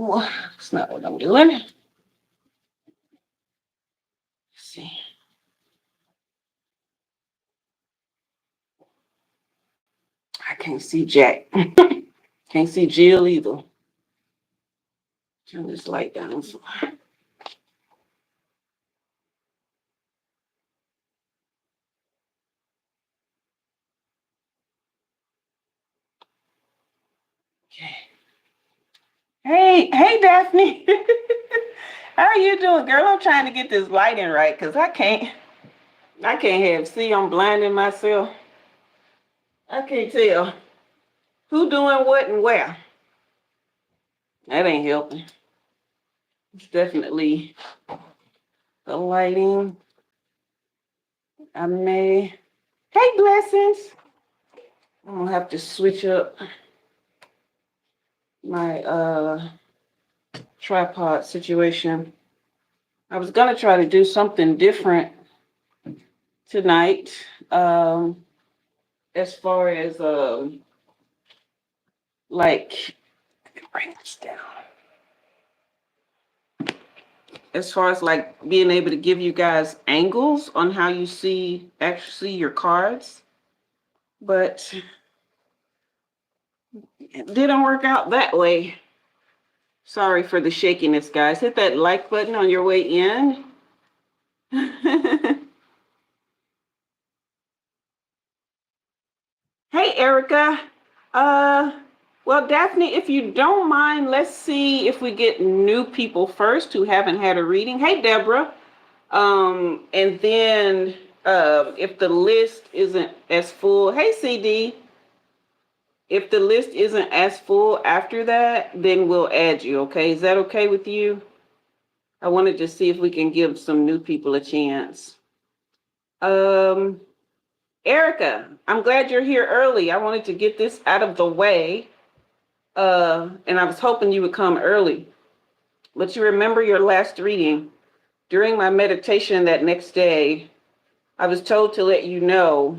No, that's not what I'm doing. Let's see. I can't see Jack. Can't see Jill either. Turn this light down. Okay. Hey, Daphne. How are you doing, girl? I'm trying to get this lighting right because I can't have, see, I'm blinding myself. I can't tell who doing what and where. That ain't helping. It's definitely the lighting. I may, hey, blessings. I'm gonna have to switch up my tripod situation. I was gonna try to do something different tonight, as far as like, bring this down. As far as like being able to give you guys angles on how you actually see your cards, but it didn't work out that way. Sorry for the shakiness, guys. Hit that like button on your way in. Hey, Erica. Well, Daphne, if you don't mind, let's see if we get new people first who haven't had a reading. Hey, Deborah. And then if the list isn't as full, hey, CD. If the list isn't as full after that, then we'll add you, okay? Is that okay with you? I wanted to see if we can give some new people a chance. Erica, I'm glad you're here early. I wanted to get this out of the way. And I was hoping you would come early. But you remember your last reading. During my meditation that next day, I was told to let you know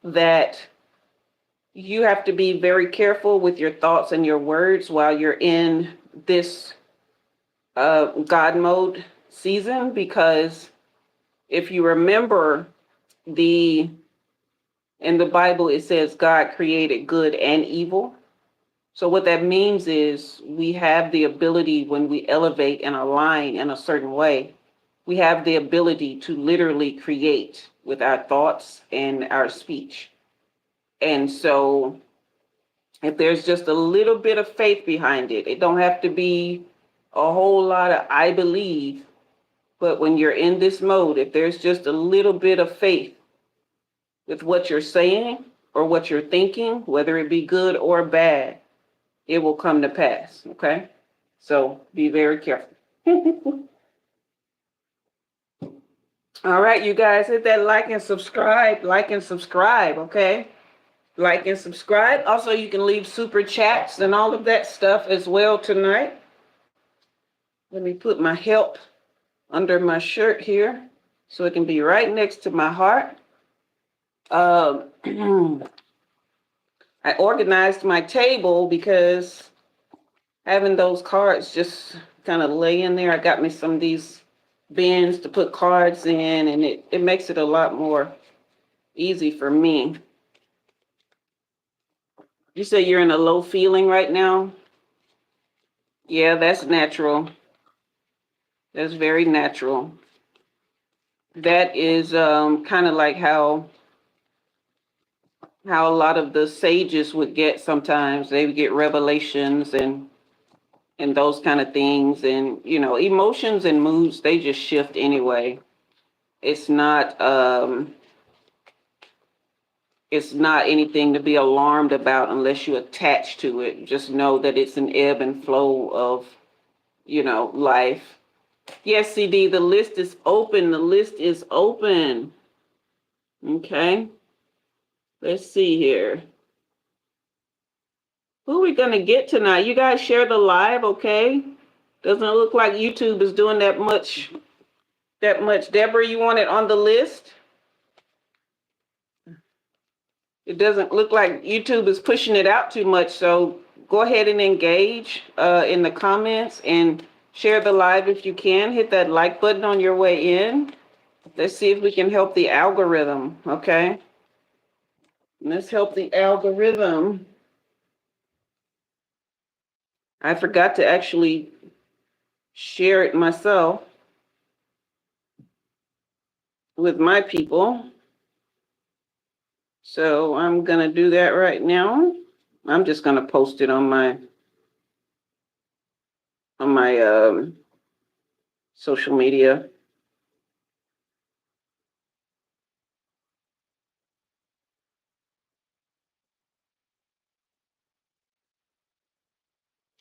that you have to be very careful with your thoughts and your words while you're in this God mode season, because if you remember in the Bible, it says God created good and evil. So what that means is we have the ability, when we elevate and align in a certain way, we have the ability to literally create with our thoughts and our speech. And so if there's just a little bit of faith behind it, it don't have to be a whole lot of I believe, but when you're in this mode, if there's just a little bit of faith with what you're saying or what you're thinking, whether it be good or bad, it will come to pass, okay? So be very careful. All right, you guys, hit that like and subscribe, okay? Like and subscribe. Also, you can leave super chats and all of that stuff as well tonight. Let me put my help under my shirt here so it can be right next to my heart. I organized my table because having those cards just kind of lay in there, I got me some of these bins to put cards in, and it makes it a lot more easy for me. You say you're in a low feeling right now? Yeah, that's natural. That's very natural. That is kind of like how a lot of the sages would get sometimes. They would get revelations and those kind of things. And, you know, emotions and moods, they just shift anyway. It's not anything to be alarmed about unless you attach to it. Just know that it's an ebb and flow of, you know, life. Yes, CD, the list is open. The list is open. Okay. Let's see here. Who are we going to get tonight? You guys share the live, okay? Doesn't look like YouTube is doing that much. Deborah, you want it on the list? It doesn't look like YouTube is pushing it out too much, so go ahead and engage in the comments and share the live if you can. Hit that like button on your way in. Let's see if we can help the algorithm, okay? Let's help the algorithm. I forgot to actually share it myself with my people. So I'm gonna do that right now. I'm just gonna post it on my social media.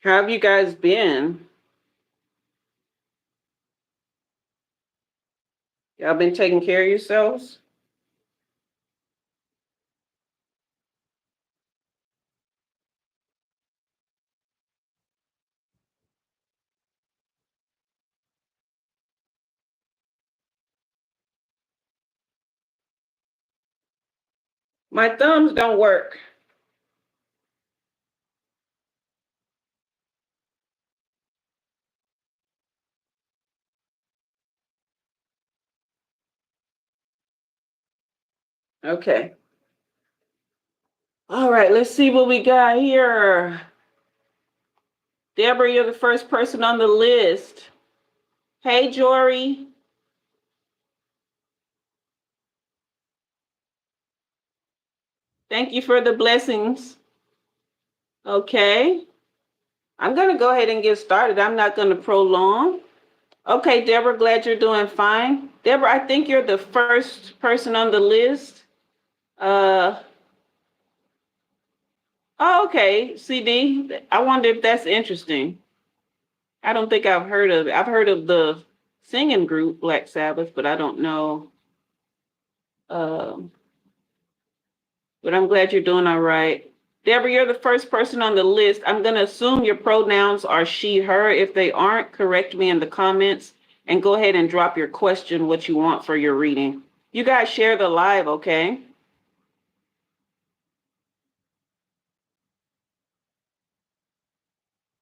How have you guys been? Y'all been taking care of yourselves? My thumbs don't work. Okay. All right, let's see what we got here. Deborah, you're the first person on the list. Hey, Jory. Thank you for the blessings. Okay. I'm going to go ahead and get started. I'm not going to prolong. Okay, Deborah, glad you're doing fine. Deborah, I think you're the first person on the list. Oh, okay, CD. I wonder if that's interesting. I don't think I've heard of it. I've heard of the singing group Black Sabbath, but I don't know. But I'm glad you're doing all right. Deborah, you're the first person on the list. I'm going to assume your pronouns are she, her. If they aren't, correct me in the comments and go ahead and drop your question, what you want for your reading. You guys share the live, okay?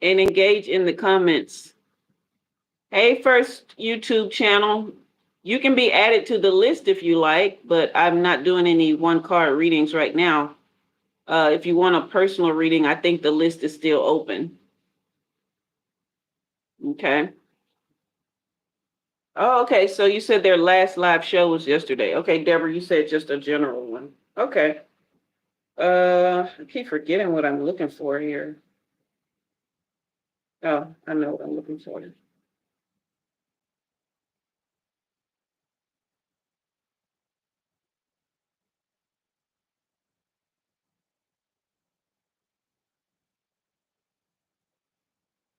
And engage in the comments. Hey, first YouTube channel. You can be added to the list if you like, but I'm not doing any one card readings right now. If you want a personal reading, I think the list is still open. Okay. Oh, okay. So you said their last live show was yesterday. Okay, Deborah, you said just a general one. Okay. I keep forgetting what I'm looking for here. Oh, I know what I'm looking for.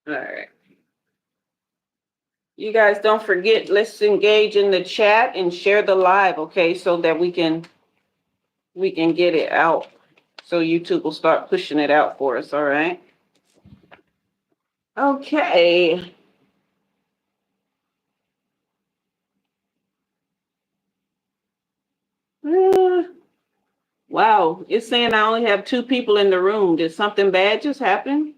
All right. You guys don't forget, let's engage in the chat and share the live, okay, so that we can get it out. So YouTube will start pushing it out for us, all right? Okay. Wow, it's saying I only have 2 people in the room. Did something bad just happen?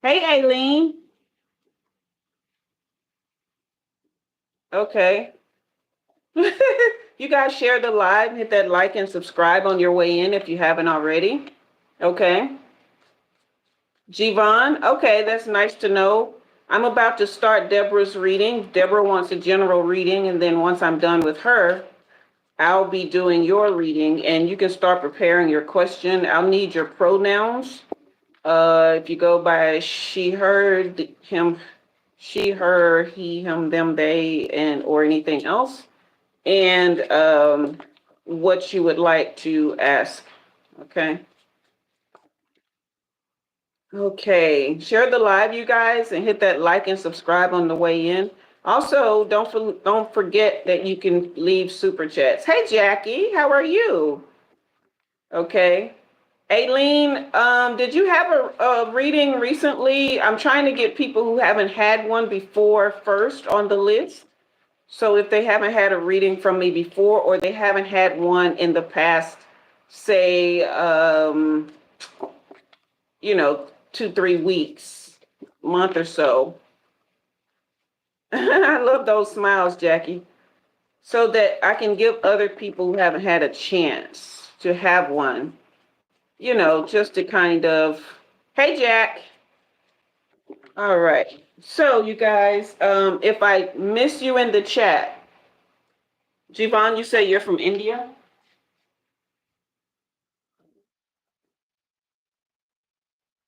Hey, Ailen. Okay. You guys share the live, hit that like and subscribe on your way in if you haven't already. Okay. Jivon, okay, that's nice to know. I'm about to start Deborah's reading. Deborah wants a general reading, and then once I'm done with her, I'll be doing your reading, and you can start preparing your question. I'll need your pronouns. If you go by she, her, him, she, her, he, him, them, they, and or anything else, and what you would like to ask. Okay. Okay. Share the live, you guys, and hit that like and subscribe on the way in. Also, don't forget that you can leave super chats. Hey, Jackie, how are you? Okay. Ailen, did you have a reading recently? I'm trying to get people who haven't had one before first on the list. So if they haven't had a reading from me before, or they haven't had one in the past, say, 2-3 weeks, month or so. I love those smiles, Jackie. So that I can give other people who haven't had a chance to have one, just to kind of, hey, Jack. All right. So, you guys, if I miss you in the chat, Jivon, you say you're from India?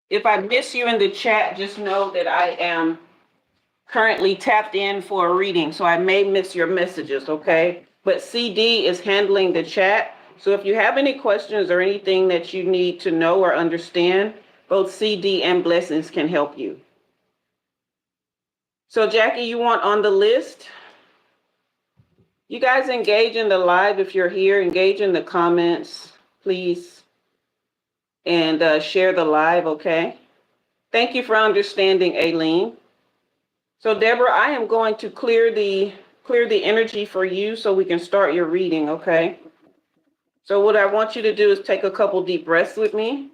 If I miss you in the chat, just know that I am currently tapped in for a reading, so I may miss your messages, okay? But CD is handling the chat. So if you have any questions or anything that you need to know or understand, both CD and Blessings can help you. So Jackie, you want on the list? You guys engage in the live if you're here, engage in the comments, please, and share the live, okay? Thank you for understanding, Ailen. So Deborah, I am going to clear the energy for you so we can start your reading, okay? So what I want you to do is take a couple deep breaths with me.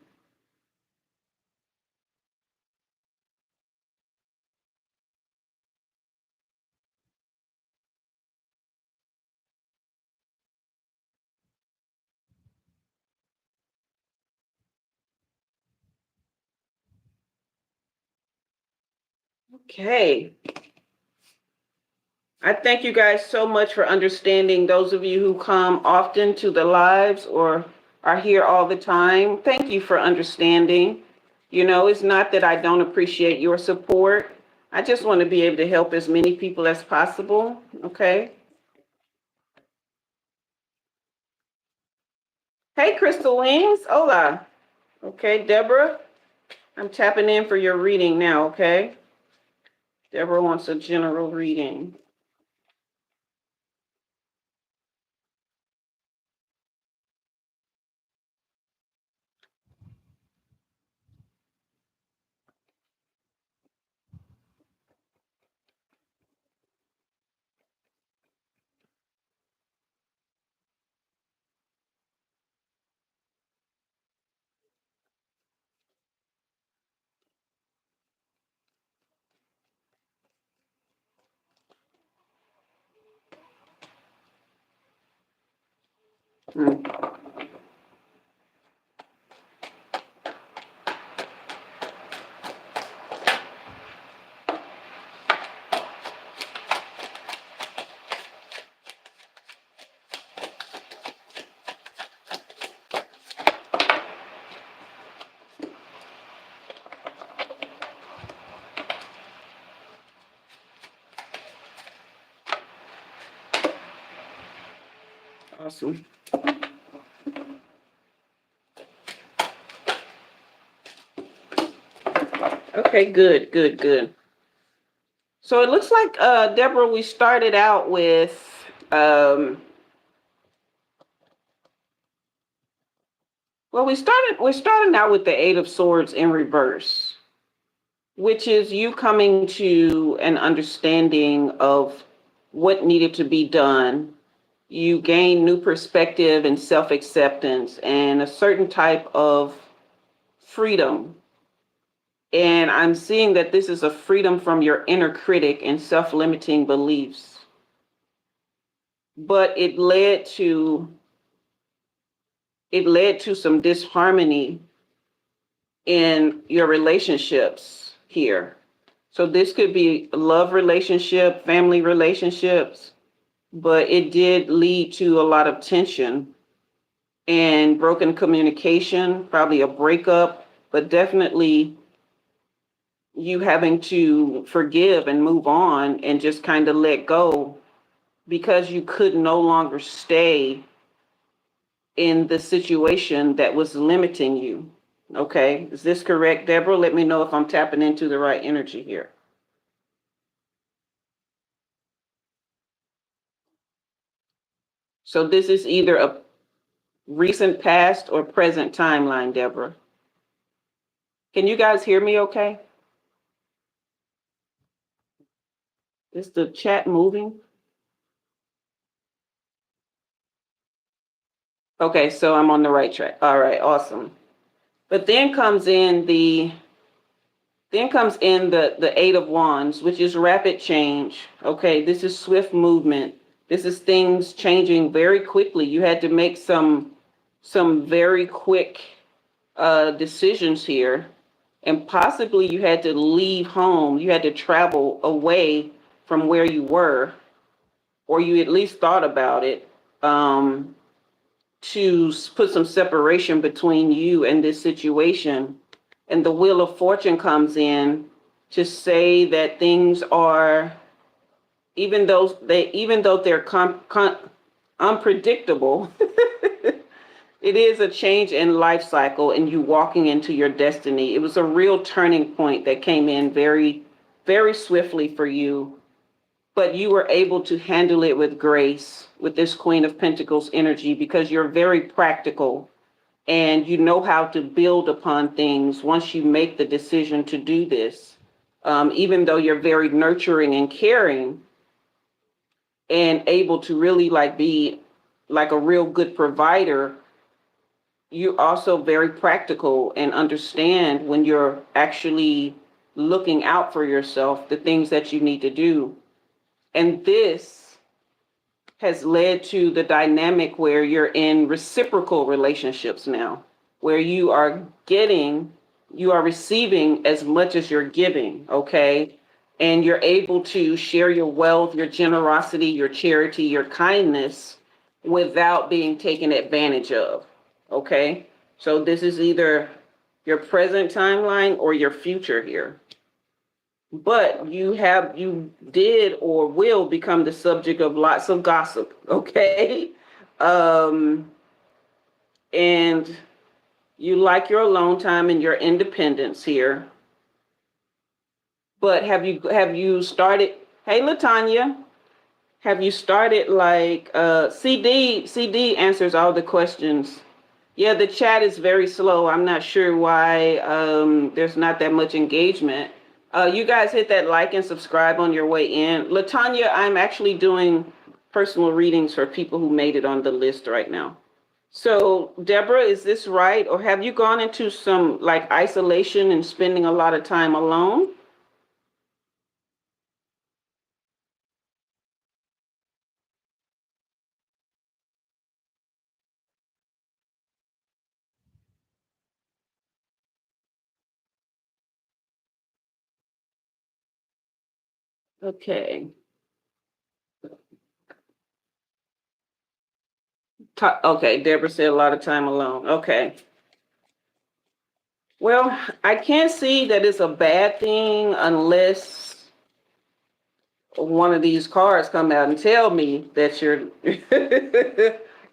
Okay. I thank you guys so much for understanding. Those of you who come often to the lives or are here all the time, thank you for understanding. It's not that I don't appreciate your support. I just want to be able to help as many people as possible, okay? Hey, Crystal Wings, hola. Okay, Deborah, I'm tapping in for your reading now, okay? Deborah wants a general reading. Hmm. Awesome. Okay, good, good, good. So it looks like, Deborah, we started out with, well, we're starting out with the Eight of Swords in reverse, which is you coming to an understanding of what needed to be done. You gain new perspective and self-acceptance and a certain type of freedom. And I'm seeing that this is a freedom from your inner critic and self-limiting beliefs. But it led to some disharmony in your relationships here. So this could be a love relationship, family relationships, but it did lead to a lot of tension and broken communication, probably a breakup, but definitely you having to forgive and move on and just kind of let go because you could no longer stay in the situation that was limiting you. Okay, is this correct, Deborah? Let me know if I'm tapping into the right energy here. So this is either a recent past or present timeline, Deborah. Can you guys hear me okay? Is the chat moving? Okay, so I'm on the right track. All right, awesome. But then comes in the Eight of Wands, which is rapid change. Okay, this is swift movement. This is things changing very quickly. You had to make some very quick decisions here, and possibly you had to leave home. You had to travel away from where you were, or you at least thought about it, to put some separation between you and this situation. And the Wheel of Fortune comes in to say that things are, even though they're unpredictable, it is a change in life cycle and you walking into your destiny. It was a real turning point that came in very, very swiftly for you, but you were able to handle it with grace with this Queen of Pentacles energy, because you're very practical and you know how to build upon things once you make the decision to do this. Even though you're very nurturing and caring and able to really be like a real good provider, you're also very practical and understand when you're actually looking out for yourself, the things that you need to do. And this has led to the dynamic where you're in reciprocal relationships now, where you are receiving as much as you're giving, okay? And you're able to share your wealth, your generosity, your charity, your kindness without being taken advantage of, okay? So this is either your present timeline or your future here. But you did or will become the subject of lots of gossip, okay? And you like your alone time and your independence here. But have you started, hey Latanya, have you started CD answers all the questions. Yeah, the chat is very slow. I'm not sure why there's not that much engagement. You guys hit that like and subscribe on your way in. Latanya, I'm actually doing personal readings for people who made it on the list right now. So, Deborah, is this right? Or have you gone into some isolation and spending a lot of time alone? Okay. Okay, Deborah said a lot of time alone. Okay. Well, I can't see that it's a bad thing unless one of these cards come out and tell me that you're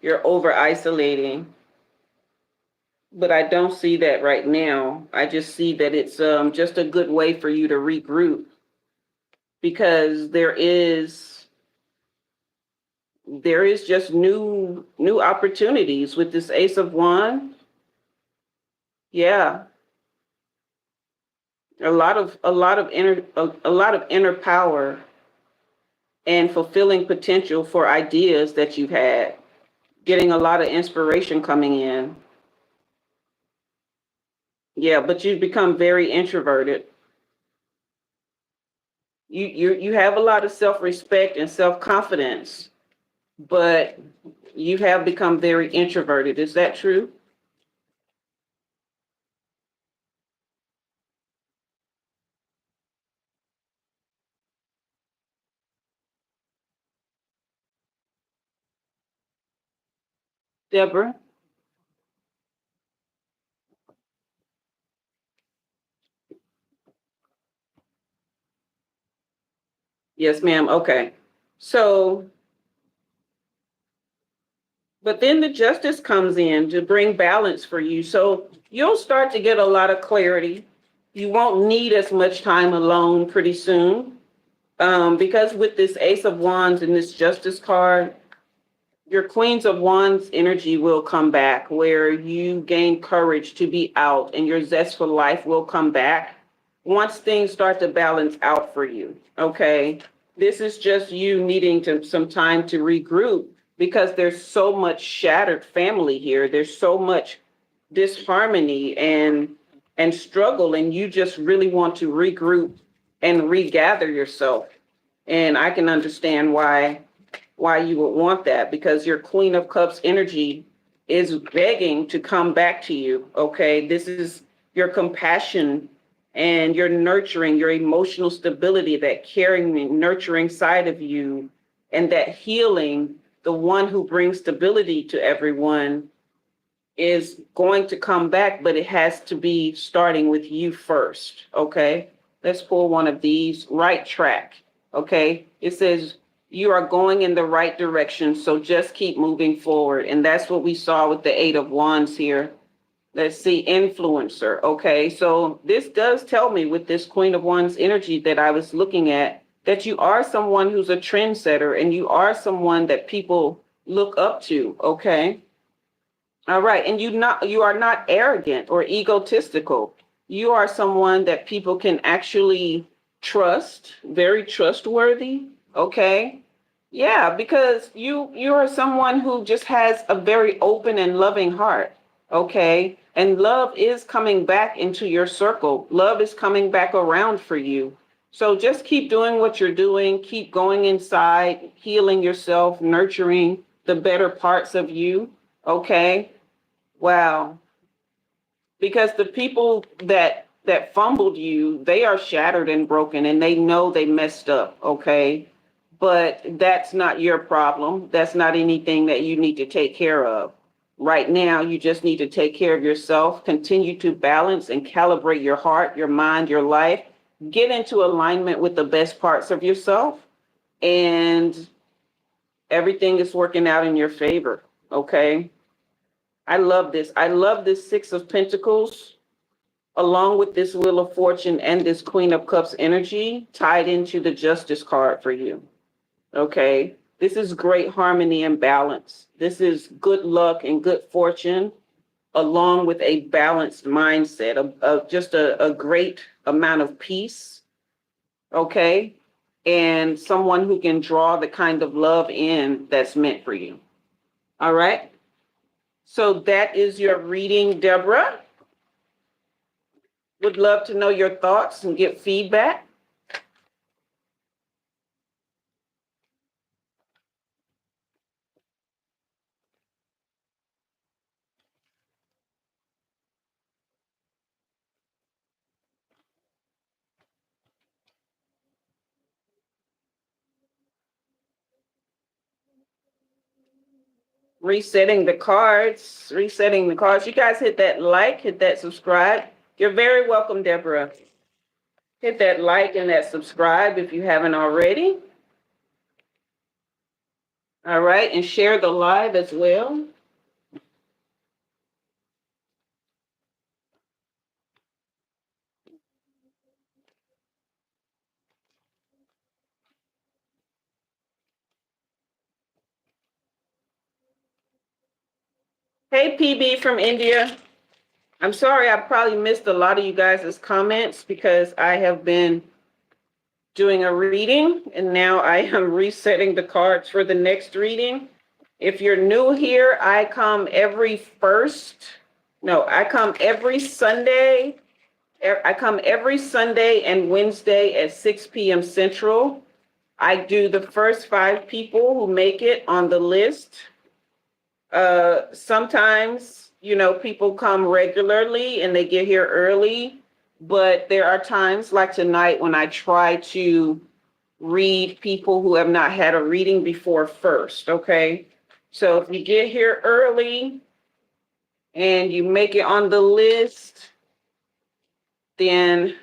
you're over isolating. But I don't see that right now. I just see that it's just a good way for you to regroup, because there is just new opportunities with this Ace of Wands. Yeah, a lot of inner power and fulfilling potential for ideas that you've had, getting a lot of inspiration coming in. Yeah, but you've become very introverted. You have a lot of self-respect and self-confidence, but you have become very introverted. Is that true? Deborah? Yes, ma'am. Okay. So, but then the justice comes in to bring balance for you. So you'll start to get a lot of clarity. You won't need as much time alone pretty soon. Because with this Ace of Wands and this Justice card, your Queens of Wands energy will come back, where you gain courage to be out and your zest for life will come back once things start to balance out for you. Okay. This is just you needing some time to regroup, because there's so much shattered family here. There's so much disharmony and struggle, and you just really want to regroup and regather yourself. And I can understand why you would want that, because your Queen of Cups energy is begging to come back to you. Okay, this is your compassion and your nurturing, your emotional stability, that caring and nurturing side of you, and that healing, the one who brings stability to everyone, is going to come back, but it has to be starting with you first. Okay, let's pull one of these. Right track. Okay, it says you are going in the right direction, so just keep moving forward. And that's what we saw with the Eight of Wands here. Let's see, influencer. Okay, so this does tell me with this Queen of Wands energy that I was looking at, that you are someone who's a trendsetter, and you are someone that people look up to. Okay. All right. And you are not arrogant or egotistical. You are someone that people can actually trust, very trustworthy. Okay. Yeah, because you are someone who just has a very open and loving heart. Okay. And love is coming back into your circle. Love is coming back around for you. So just keep doing what you're doing. Keep going inside, healing yourself, nurturing the better parts of you. Okay. Wow. Because the people that fumbled you, they are shattered and broken, and they know they messed up. Okay. But that's not your problem. That's not anything that you need to take care of. Right now, you just need to take care of yourself, continue to balance and calibrate your heart, your mind, your life, get into alignment with the best parts of yourself, and everything is working out in your favor. Okay. I love this. I love this Six of Pentacles, along with this Wheel of Fortune and this Queen of Cups energy tied into the Justice card for you. Okay. This is great harmony and balance. This is good luck and good fortune, along with a balanced mindset of just a great amount of peace. Okay. And someone who can draw the kind of love in that's meant for you. All right. So that is your reading, Deborah. Would love to know your thoughts and get feedback. Resetting the cards, resetting the cards. You guys hit that like, hit that subscribe. You're very welcome, Deborah. Hit that like and that subscribe if you haven't already. All right, and share the live as well. Hey, PB from India. I'm sorry, I probably missed a lot of you guys' comments because I have been doing a reading, and now I am resetting the cards for the next reading. If you're new here, I come every Sunday. I come every Sunday and Wednesday at 6 p.m. Central. I do the first 5 people who make it on the list. Sometimes, people come regularly and they get here early, but there are times like tonight when I try to read people who have not had a reading before first. Okay. So if you get here early and you make it on the list, then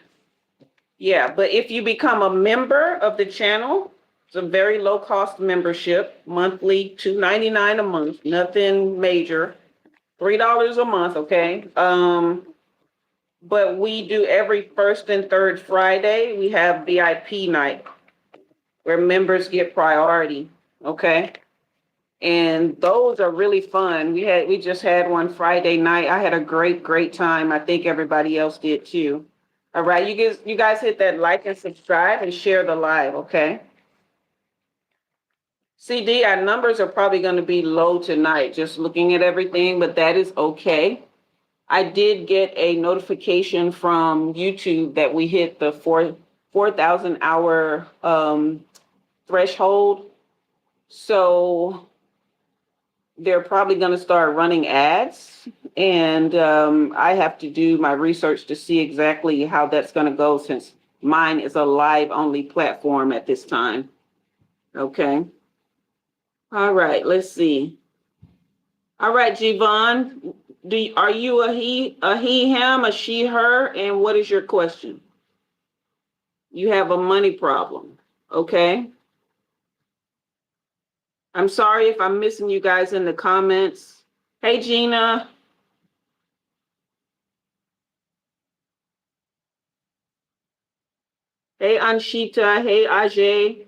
yeah. But if you become a member of the channel, it's a very low cost membership, monthly, $2.99 a month, nothing major, $3 a month. Okay. But we do every first and third Friday, we have VIP night where members get priority. Okay. And those are really fun. We just had one Friday night. I had a great time. I think everybody else did too. All right, you guys hit that like and subscribe and share the live, okay? CD, our numbers are probably going to be low tonight, just looking at everything, but that is okay. I did get a notification from YouTube that we hit the 4,000 hour threshold. So they're probably going to start running ads. And I have to do my research to see exactly how that's going to go, since mine is a live only platform at this time. Okay. All right. Let's see. All right, Jivon, are you a he, him, a she, her? And what is your question? You have a money problem. Okay. I'm sorry if I'm missing you guys in the comments. Hey, Gina. Hey, Anshita. Hey, Ajay.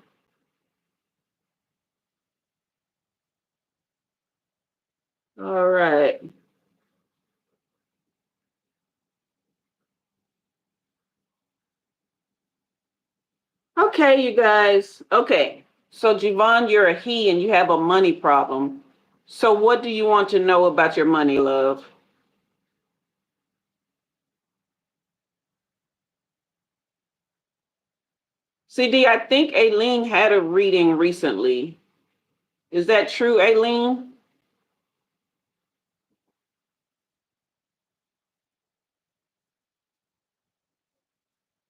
All right. Okay, you guys. Okay. So, Jivon, you're a he and you have a money problem. So, what do you want to know about your money, love? CD, I think Aileen had a reading recently. Is that true, Aileen?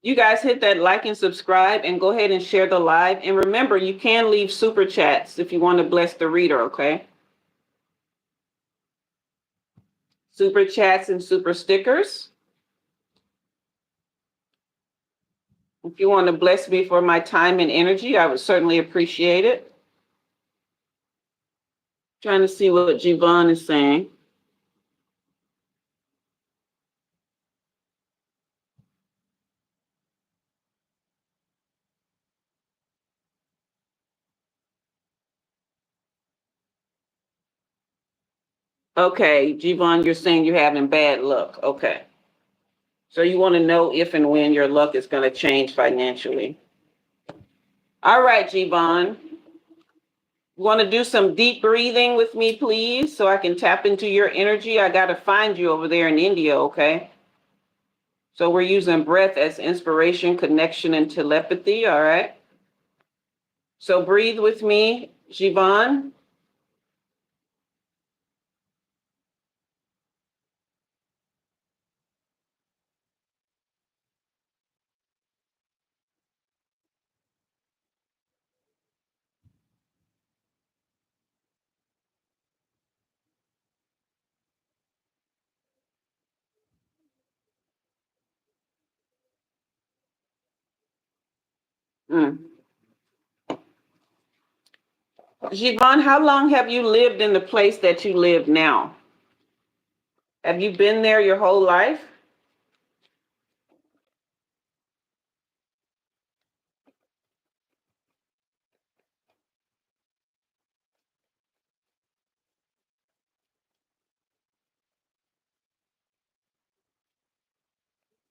You guys hit that like and subscribe and go ahead and share the live. And remember, you can leave super chats if you want to bless the reader, okay? Super chats and super stickers. If you want to bless me for my time and energy, I would certainly appreciate it. Trying to see what Jivon is saying. Okay, Jivon, you're saying you're having bad luck. Okay. So you want to know if and when your luck is going to change financially. All right, Jivon. You want to do some deep breathing with me, please, so I can tap into your energy? I got to find you over there in India, okay? So we're using breath as inspiration, connection, and telepathy, all right? So breathe with me, Jivon. Mm. Jivon, how long have you lived in the place that you live now? Have you been there your whole life?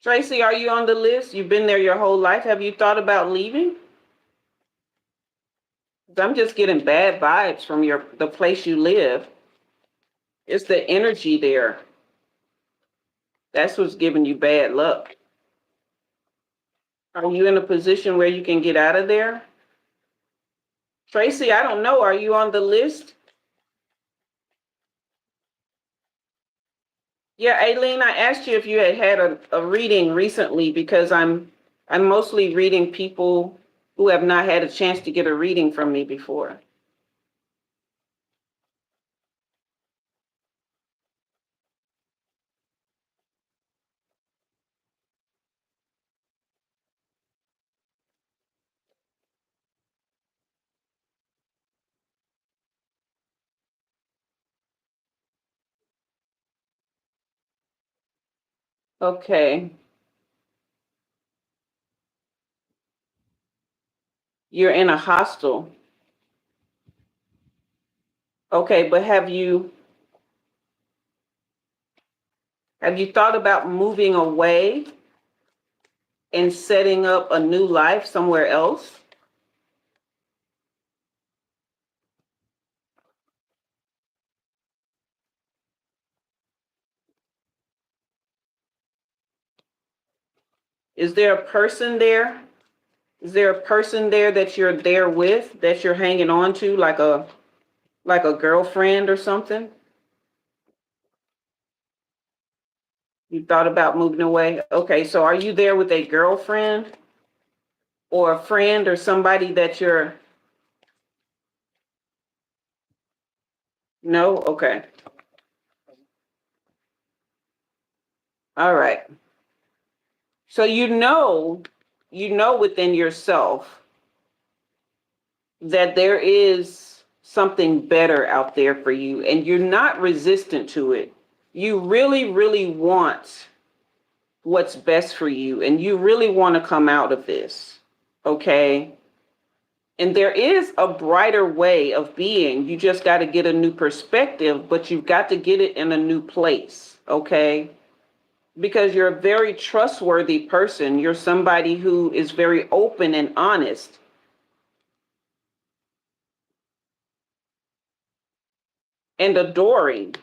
Tracy, are you on the list? You've been there your whole life. Have you thought about leaving? I'm just getting bad vibes from the place you live. It's the energy there. That's what's giving you bad luck. Are you in a position where you can get out of there? Tracy, I don't know. Are you on the list? Yeah, Aileen, I asked you if you had a reading recently, because I'm mostly reading people who have not had a chance to get a reading from me before. Okay. You're in a hostel. Okay, but have you thought about moving away and setting up a new life somewhere else? Is there a person there? Is there a person there that you're there with, that you're hanging on to, like a girlfriend or something? You thought about moving away? Okay, so are you there with a girlfriend or a friend or somebody that you're... No? Okay. All right. So you know within yourself that there is something better out there for you, and you're not resistant to it. You really, really want what's best for you, and you really want to come out of this. Okay? And there is a brighter way of being. You just got to get a new perspective, but you've got to get it in a new place. Okay? Because you're a very trustworthy person. You're somebody who is very open and honest. And adoring.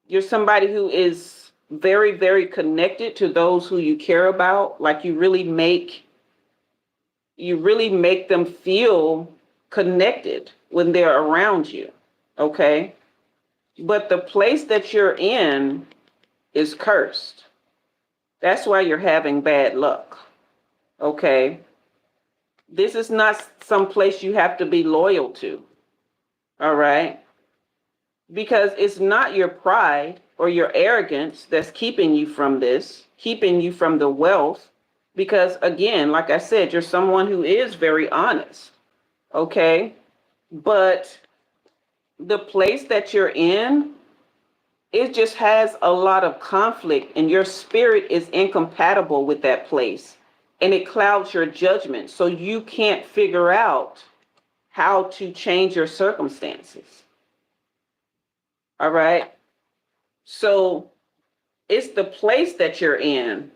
You're somebody who is very, very connected to those who you care about. Like you really make them feel connected when they're around you. Okay? But the place that you're in is cursed. That's why you're having bad luck. Okay? This is not some place you have to be loyal to. All right? Because it's not your pride or your arrogance that's keeping you from this, keeping you from the wealth. Because again, like I said, you're someone who is very honest. Okay? But the place that you're in, it just has a lot of conflict, and your spirit is incompatible with that place, and it clouds your judgment. So you can't figure out how to change your circumstances. All right? So it's the place that you're in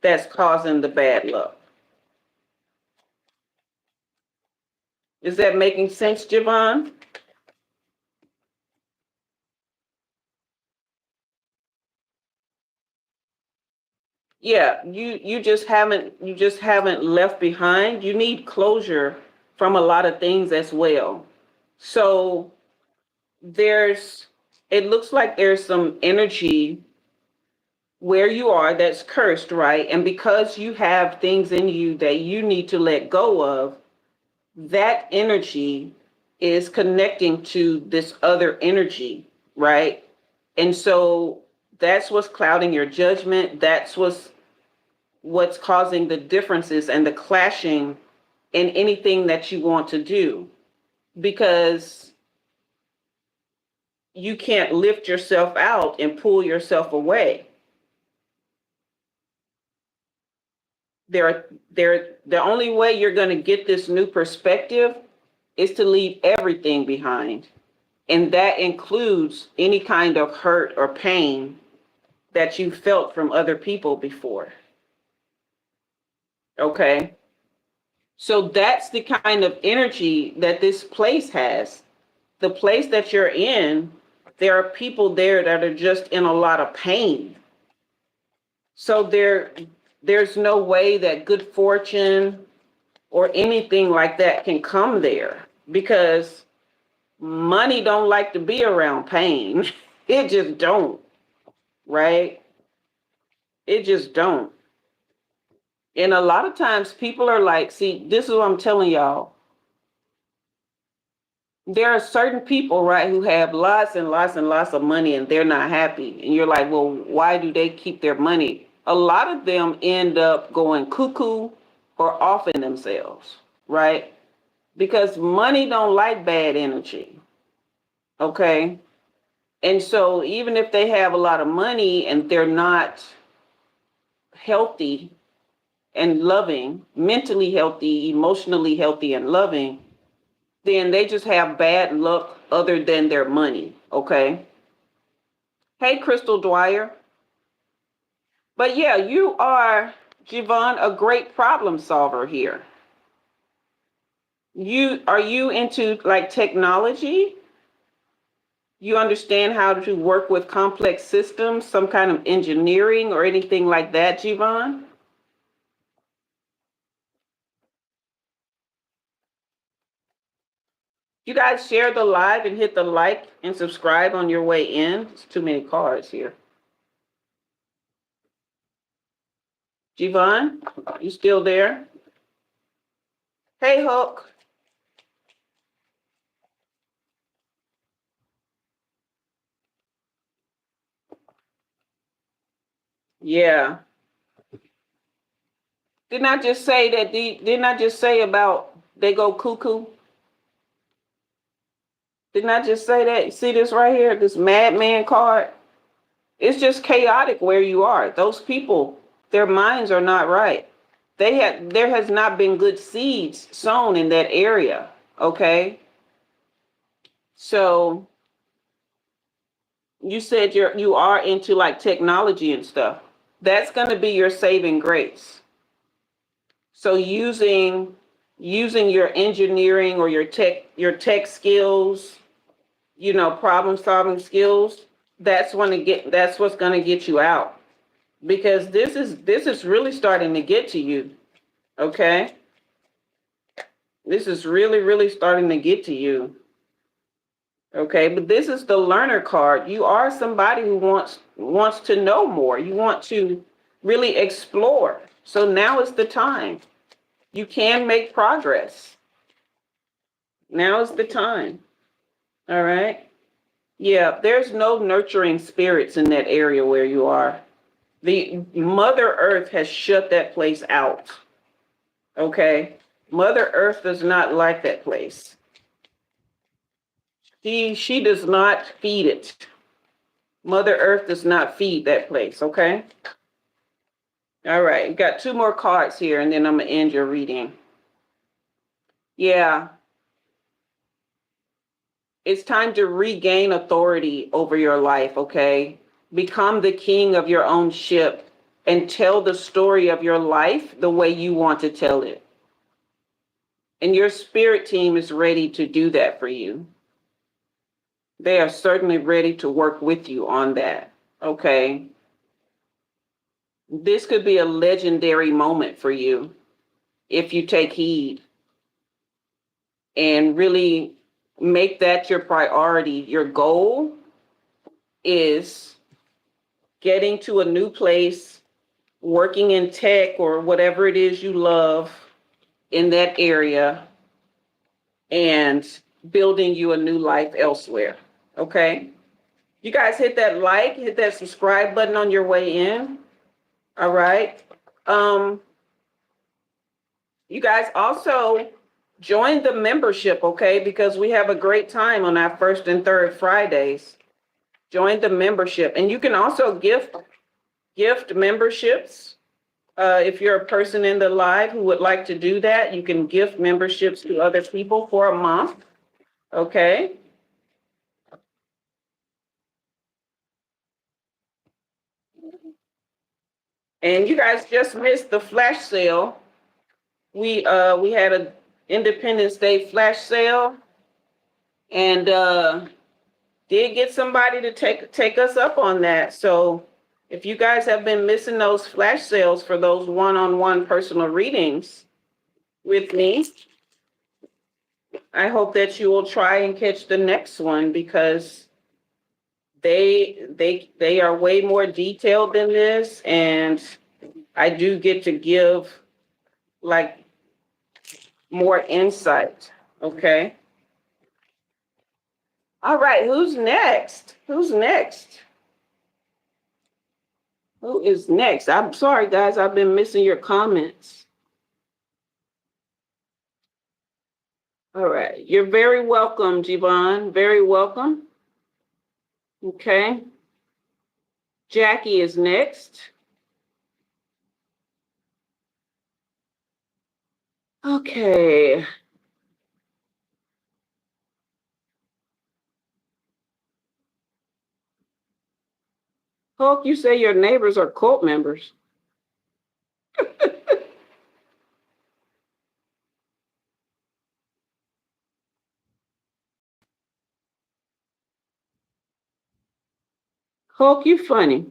that's causing the bad luck. Is that making sense, Jivon? Yeah, you just haven't left behind. You need closure from a lot of things as well. So there's it looks like there's some energy where you are that's cursed, right? And because you have things in you that you need to let go of, that energy is connecting to this other energy, right? And so that's what's clouding your judgment. That's what's causing the differences and the clashing in anything that you want to do, because you can't lift yourself out and pull yourself away. The only way you're going to get this new perspective is to leave everything behind. And that includes any kind of hurt or pain that you felt from other people before. Okay? So that's the kind of energy that this place has. The place that you're in, there are people there that are just in a lot of pain. So there's no way that good fortune or anything like that can come there, because money don't like to be around pain. It just don't, right? It just don't. And a lot of times people are like, see, this is what I'm telling y'all. There are certain people, right, who have lots and lots and lots of money and they're not happy. And you're like, well, why do they keep their money? A lot of them end up going cuckoo or offing themselves, right? Because money don't like bad energy. Okay? And so even if they have a lot of money and they're not healthy and loving, mentally healthy, emotionally healthy and loving, then they just have bad luck other than their money. Okay? Hey, Crystal Dwyer. But yeah, you are, Jivon, a great problem solver here. Are you into like technology? You understand how to work with complex systems, some kind of engineering or anything like that, Jivon? You guys share the live and hit the like and subscribe on your way in. It's too many cards here. Jivon, you still there? Hey, Hook. Yeah. Didn't I just say that? Didn't I just say about they go cuckoo? Didn't I just say that? You see this right here, this madman card? It's just chaotic where you are. Those people, their minds are not right. There has not been good seeds sown in that area. Okay. So you said you are into like technology and stuff. That's going to be your saving grace. So using your engineering or your tech skills, problem solving skills, that's what's going to get you out, because this is really starting to get to you. Okay? This is really really starting to get to you. Okay, but this is the learner card. You are somebody who wants to know more. You want to really explore. So now is the time. You can make progress. Now is the time. All right? Yeah, there's no nurturing spirits in that area where you are. The Mother Earth has shut that place out. Okay? Mother Earth does not like that place. She does not feed it. Mother Earth does not feed that place, okay? All right, got two more cards here, and then I'm going to end your reading. Yeah, it's time to regain authority over your life, okay? Become the king of your own ship and tell the story of your life the way you want to tell it. And your spirit team is ready to do that for you. They are certainly ready to work with you on that, okay? This could be a legendary moment for you if you take heed and really make that your priority. Your goal is getting to a new place, working in tech or whatever it is you love in that area, and building you a new life elsewhere. Okay? You guys hit that like, hit that subscribe button on your way in. All right. You guys also join the membership, okay? Because we have a great time on our first and third Fridays. Join the membership. And you can also gift memberships. If you're a person in the live who would like to do that, you can gift memberships to other people for a month. Okay. And you guys just missed the flash sale. We had a Independence Day flash sale, and did get somebody to take us up on that. So if you guys have been missing those flash sales for those one-on-one personal readings with me, I hope that you will try and catch the next one, because they are way more detailed than this, and I do get to give like more insight. Okay. All right, who's next? Who's next? Who is next? I'm sorry, guys, I've been missing your comments. All right, you're very welcome, Jivon. Very welcome. Okay. Jackie is next. Okay. Hulk, you say your neighbors are cult members. Hulk, you funny.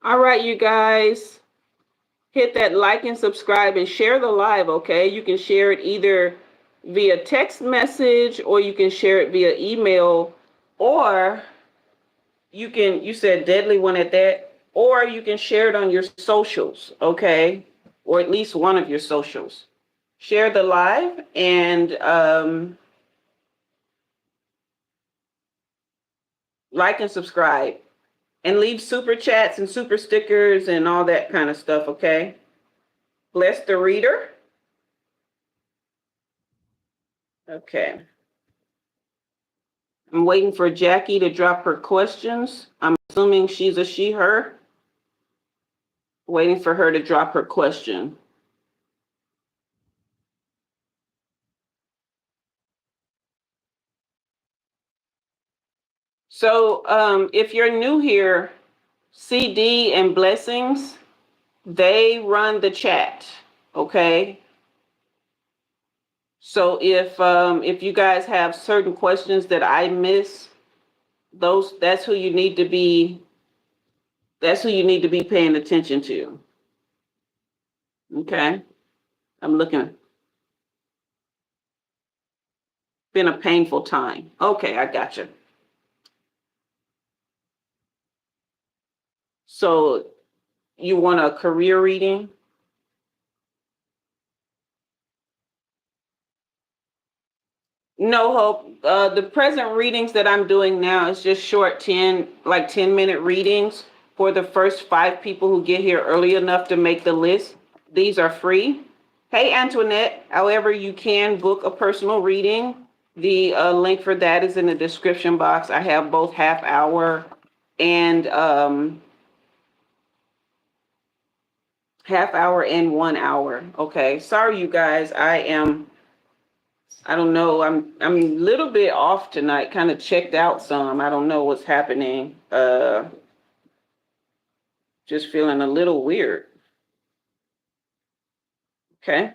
All right, you guys. Hit that like and subscribe and share the live, okay? You can share it either via text message, or you can share it via email, or you said deadly one at that, or you can share it on your socials, okay? Or at least one of your socials. Share the live and like and subscribe, and leave super chats and super stickers and all that kind of stuff, okay? Bless the reader. Okay. I'm waiting for Jackie to drop her questions. I'm assuming she's a she, her. Waiting for her to drop her question. So if you're new here, CD and Blessings, they run the chat, okay? So if you guys have certain questions that I miss, that's who you need to be paying attention to. Okay? I'm looking. Been a painful time. Okay, I got you. So you want a career reading? No hope. The present readings that I'm doing now is just short 10-minute readings for the first 5 people who get here early enough to make the list. These are free. Hey, Antoinette, however, you can book a personal reading. The link for that is in the description box. I have both half hour and 1 hour. Okay. Sorry, you guys. I don't know. I'm a little bit off tonight, kind of checked out some. I don't know what's happening. Just feeling a little weird. Okay.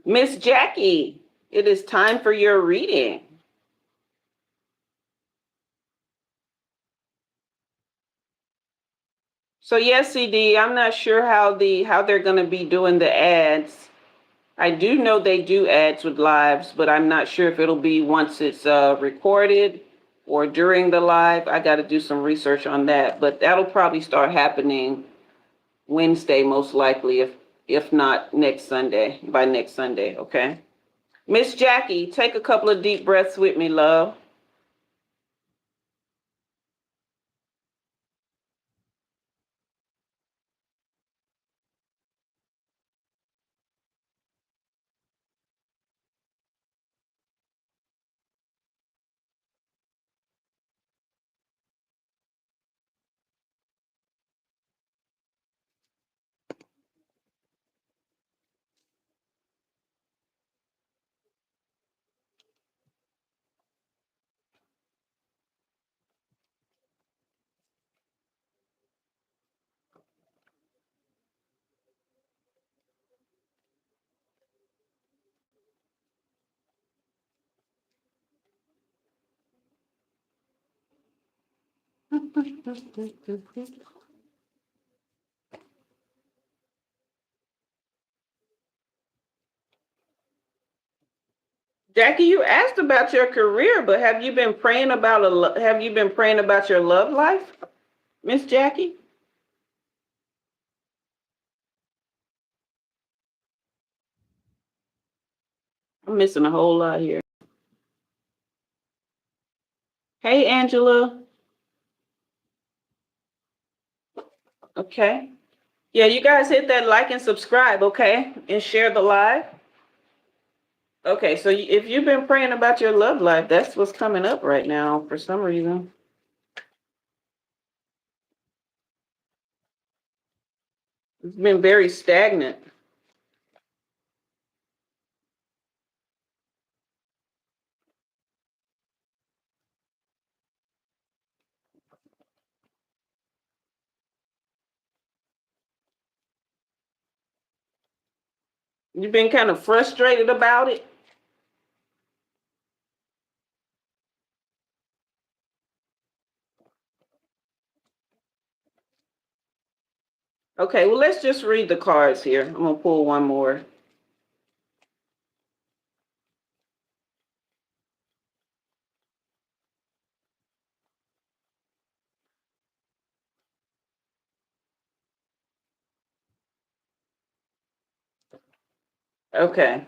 Miss Jackie, it is time for your reading. So yes, CD, I'm not sure how they're gonna be doing the ads. I do know they do ads with lives, but I'm not sure if it'll be once it's recorded or during the live. I got to do some research on that, but that'll probably start happening Wednesday, most likely, if not by next Sunday, okay? Miss Jackie, take a couple of deep breaths with me, love. Jackie, you asked about your career, but have you been praying about your love life, Miss Jackie? I'm missing a whole lot here. Hey, Angela. Okay. Yeah, you guys hit that like and subscribe, okay? And share the live. Okay, so if you've been praying about your love life, that's what's coming up right now for some reason. It's been very stagnant. You've been kind of frustrated about it. Okay, well, let's just read the cards here. I'm gonna pull one more. Okay.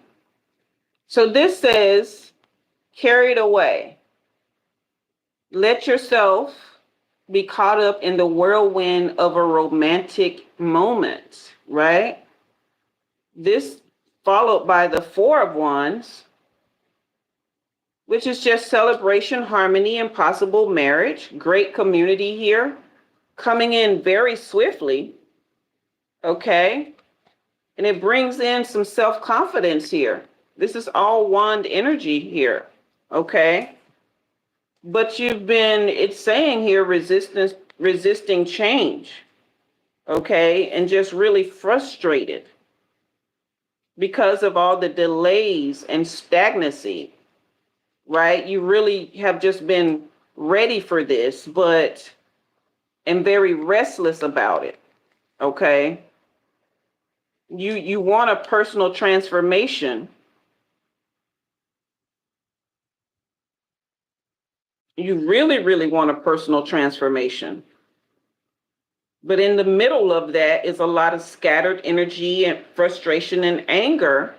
So this says, carried away. Let yourself be caught up in the whirlwind of a romantic moment, right? This followed by the Four of Wands, which is just celebration, harmony, and possible marriage. Great community here, coming in very swiftly, okay? And it brings in some self-confidence here. This is all wand energy here, okay? But you've been, it's saying here, resisting change, okay? And just really frustrated because of all the delays and stagnancy, right? You really have just been ready for this, but and very restless about it, okay? You want a personal transformation. You really, really want a personal transformation. But in the middle of that is a lot of scattered energy and frustration and anger.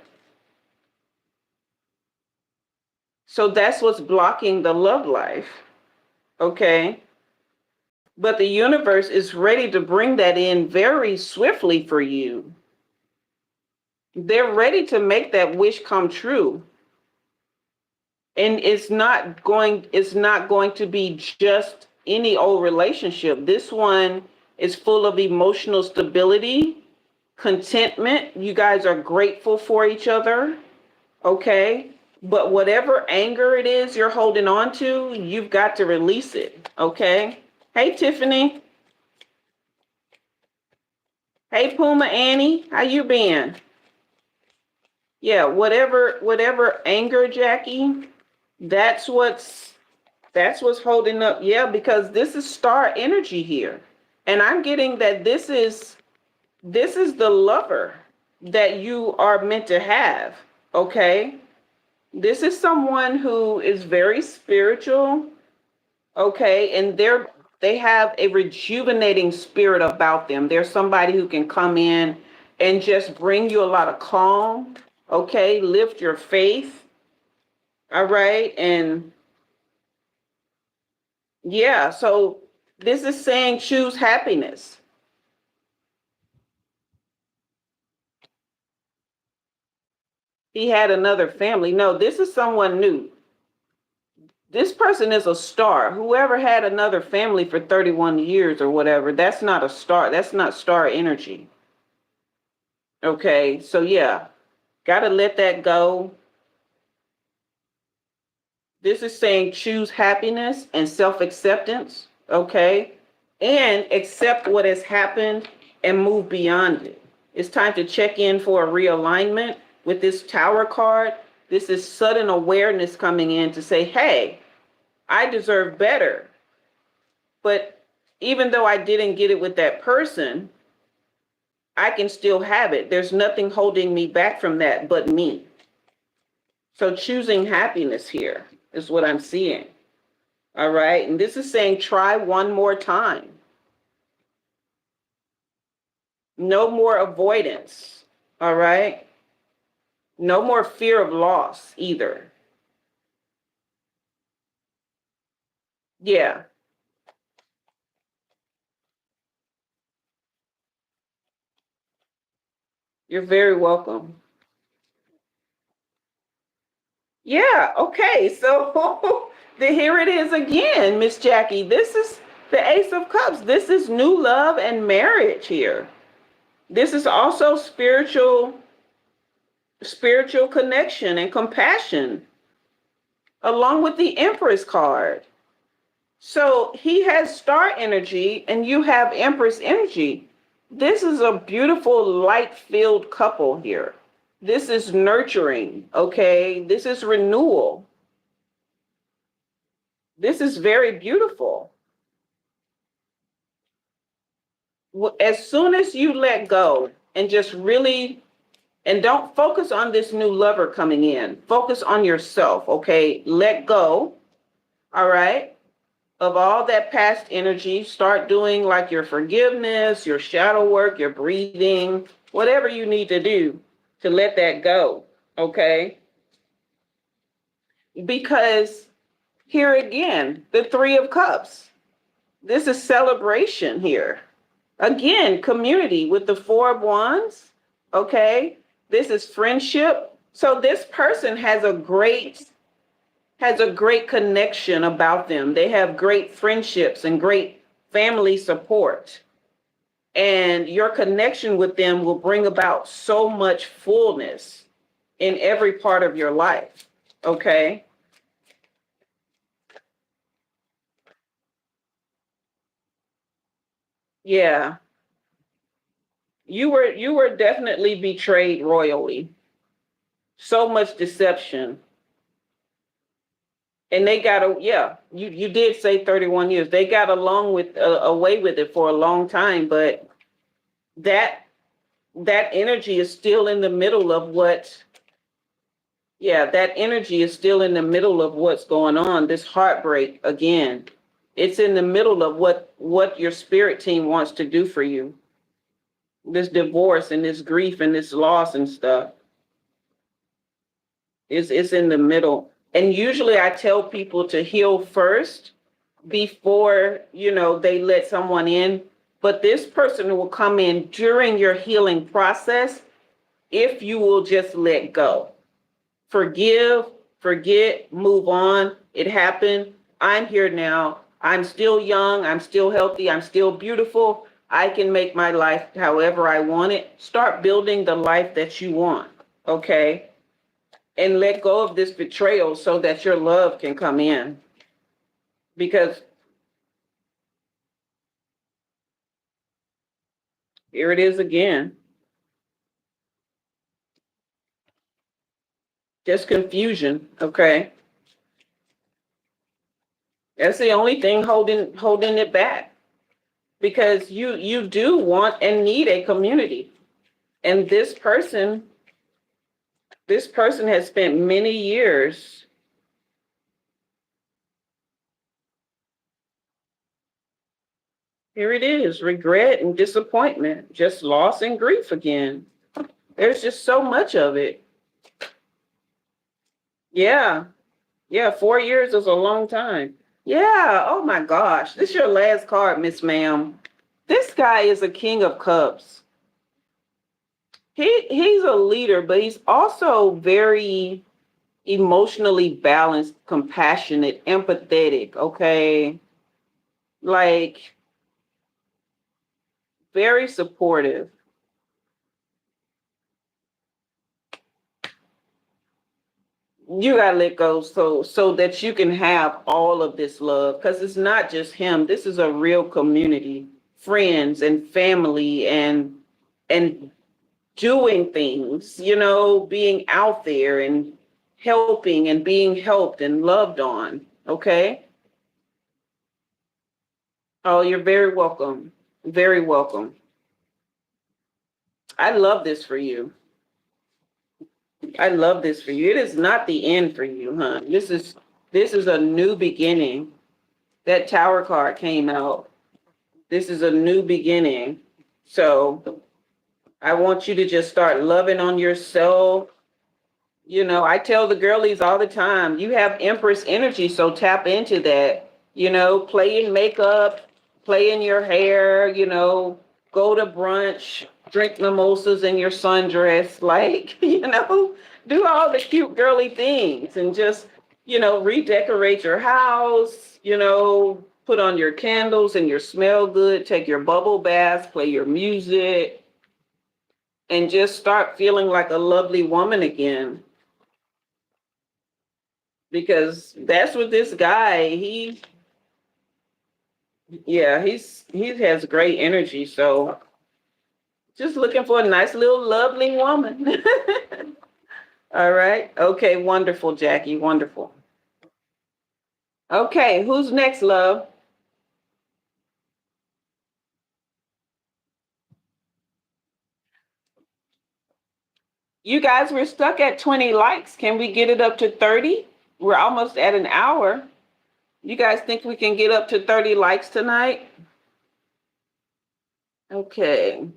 So that's what's blocking the love life, okay? But the universe is ready to bring that in very swiftly for you. They're ready to make that wish come true. And it's not going to be just any old relationship. This one is full of emotional stability, contentment. You guys are grateful for each other, okay? But whatever anger it is you're holding on to, you've got to release it, okay? Hey, Tiffany. Hey, Puma Annie. How you been? Yeah, whatever anger, Jackie, that's what's holding up. Yeah, because this is star energy here. And I'm getting that this is the lover that you are meant to have, okay? This is someone who is very spiritual, okay? And they have a rejuvenating spirit about them. They're somebody who can come in and just bring you a lot of calm, okay? Lift your faith, all right? And yeah, so this is saying choose happiness. He had another family. No, this is someone new. This person is a star. Whoever had another family for 31 years or whatever, that's not a star. That's not star energy. Okay, so yeah, got to let that go. This is saying choose happiness and self acceptance. Okay, and accept what has happened and move beyond it. It's time to check in for a realignment with this Tower card. This is sudden awareness coming in to say, hey, I deserve better. But even though I didn't get it with that person, I can still have it. There's nothing holding me back from that but me. So choosing happiness here is what I'm seeing. All right. And this is saying try one more time. No more avoidance. All right. No more fear of loss either. Yeah. You're very welcome. Yeah. Okay. So here it is again, Miss Jackie. This is the Ace of Cups. This is new love and marriage here. This is also spiritual connection and compassion, along with the Empress card. So he has star energy and you have Empress energy. This is a beautiful light-filled couple here. This is nurturing, okay? This is renewal. This is very beautiful. As soon as you let go and just really, and don't focus on this new lover coming in, focus on yourself, okay? Let go, all right, of all that past energy. Start doing like your forgiveness, your shadow work, your breathing, whatever you need to do to let that go, okay? Because here again, the Three of Cups. This is celebration here. Again, community with the Four of Wands, okay? This is friendship. So this person has a great connection about them. They have great friendships and great family support. And your connection with them will bring about so much fullness in every part of your life, okay? Yeah. You were definitely betrayed royally. So much deception. And they got yeah, you did say 31 years. They got along with away with it for a long time, but that that energy is still in the middle of what yeah, that energy is still in the middle of what's going on. This heartbreak again. It's in the middle of what your spirit team wants to do for you. This divorce and this grief and this loss and stuff. It's in the middle. And usually I tell people to heal first before, they let someone in. But this person will come in during your healing process if you will just let go. Forgive, forget, move on. It happened. I'm here now. I'm still young. I'm still healthy. I'm still beautiful. I can make my life however I want it. Start building the life that you want. Okay? And let go of this betrayal so that your love can come in. Because here it is again. Just confusion. Okay? That's the only thing holding it back. Because you do want and need a community. And this person has spent many years. Here it is, regret and disappointment, just loss and grief again. There's just so much of it. Yeah. Yeah, 4 years is a long time. Yeah, oh my gosh. This is your last card, Miss Ma'am. This guy is a king of cups. He's a leader, but he's also very emotionally balanced, compassionate, empathetic, okay? Like very supportive. You gotta let go so that you can have all of this love, because it's not just him. This is a real community, friends and family, and doing things, being out there and helping and being helped and loved on. Okay. Oh, you're very welcome. Very welcome. I love this for you. I love this for you. It is not the end for you, huh? This is a new beginning. That Tower card came out. This is a new beginning. So I want you to just start loving on yourself. I tell the girlies all the time, you have Empress energy, so tap into that. Play in makeup, play in your hair, go to brunch, drink mimosas in your sundress, like, do all the cute girly things and just, redecorate your house, put on your candles and your smell good, take your bubble baths, play your music, and just start feeling like a lovely woman again. Because that's what this guy, yeah, he has great energy. So just looking for a nice little lovely woman. All right. Okay, wonderful, Jackie. Wonderful. Okay, who's next, love? You guys, we're stuck at 20 likes. Can we get it up to 30? We're almost at an hour. You guys think we can get up to 30 likes tonight? Okay.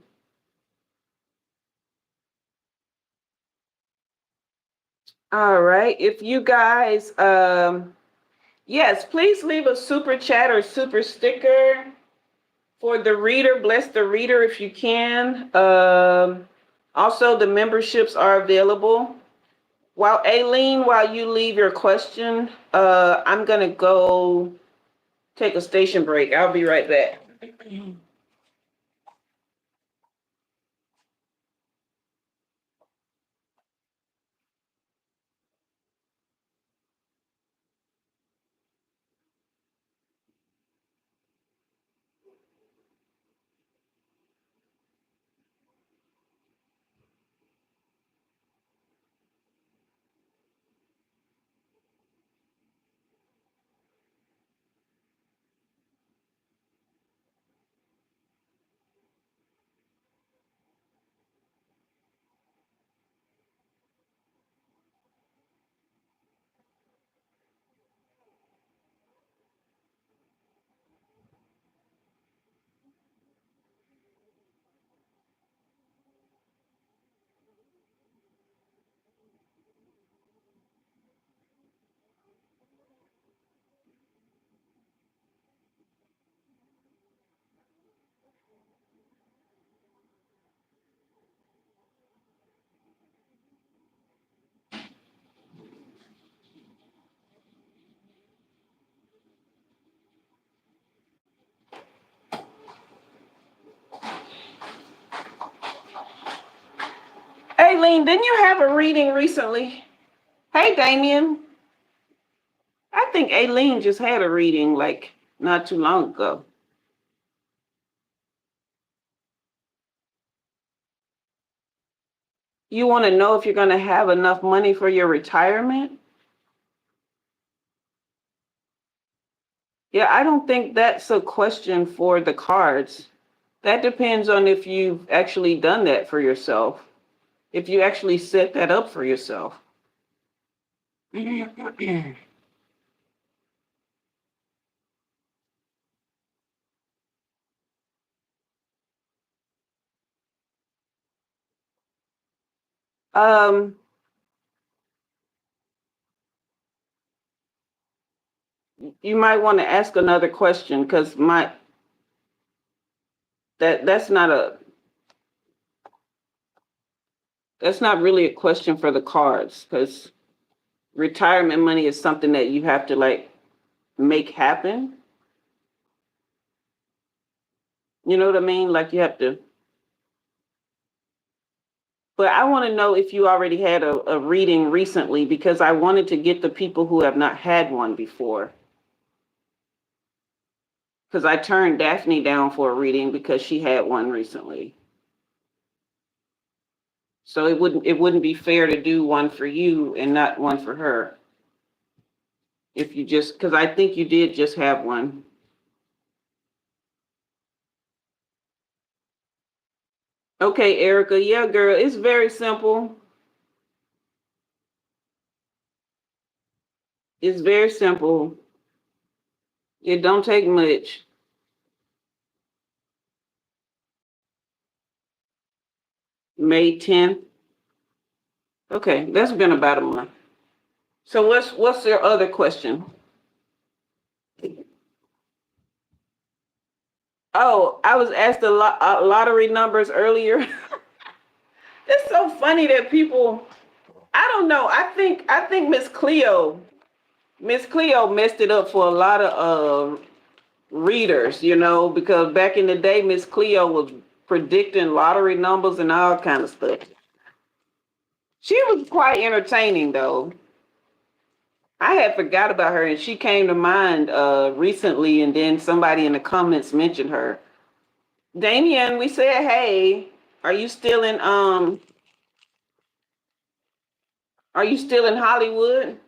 All right. If you guys, yes, please leave a super chat or super sticker for the reader. Bless the reader if you can. Also, the memberships are available. While Aileen, while you leave your question, I'm gonna go take a station break. I'll be right back. Aileen, didn't you have a reading recently? Hey, Damien. I think Aileen just had a reading like not too long ago. You want to know if you're going to have enough money for your retirement? Yeah, I don't think that's a question for the cards. That depends on if you've actually done that for yourself, if you actually set that up for yourself. um, you might want to ask another question because that's not a that's not really a question for the cards because retirement money is something that you have to like make happen. You know what I mean? Like you have to. But I want to know if you already had a reading recently because I wanted to get the people who have not had one before. Because I turned Daphne down for a reading because she had one recently. So it wouldn't be fair to do one for you and not one for her. If you just because I think you did just have one. Okay, Erica. Yeah, girl, it's very simple. It's very simple. It don't take much. May 10th. Okay, that's been about a month. So what's your other question? Oh, I was asked lottery numbers earlier. It's so funny that people. I don't know. I think Miss Cleo messed it up for a lot of readers. Because back in the day, Miss Cleo was predicting lottery numbers and all kind of stuff. She was quite entertaining though. I had forgot about her, and she came to mind recently, and then somebody in the comments mentioned her. Damien, we said, hey, are you still in are you still in Hollywood?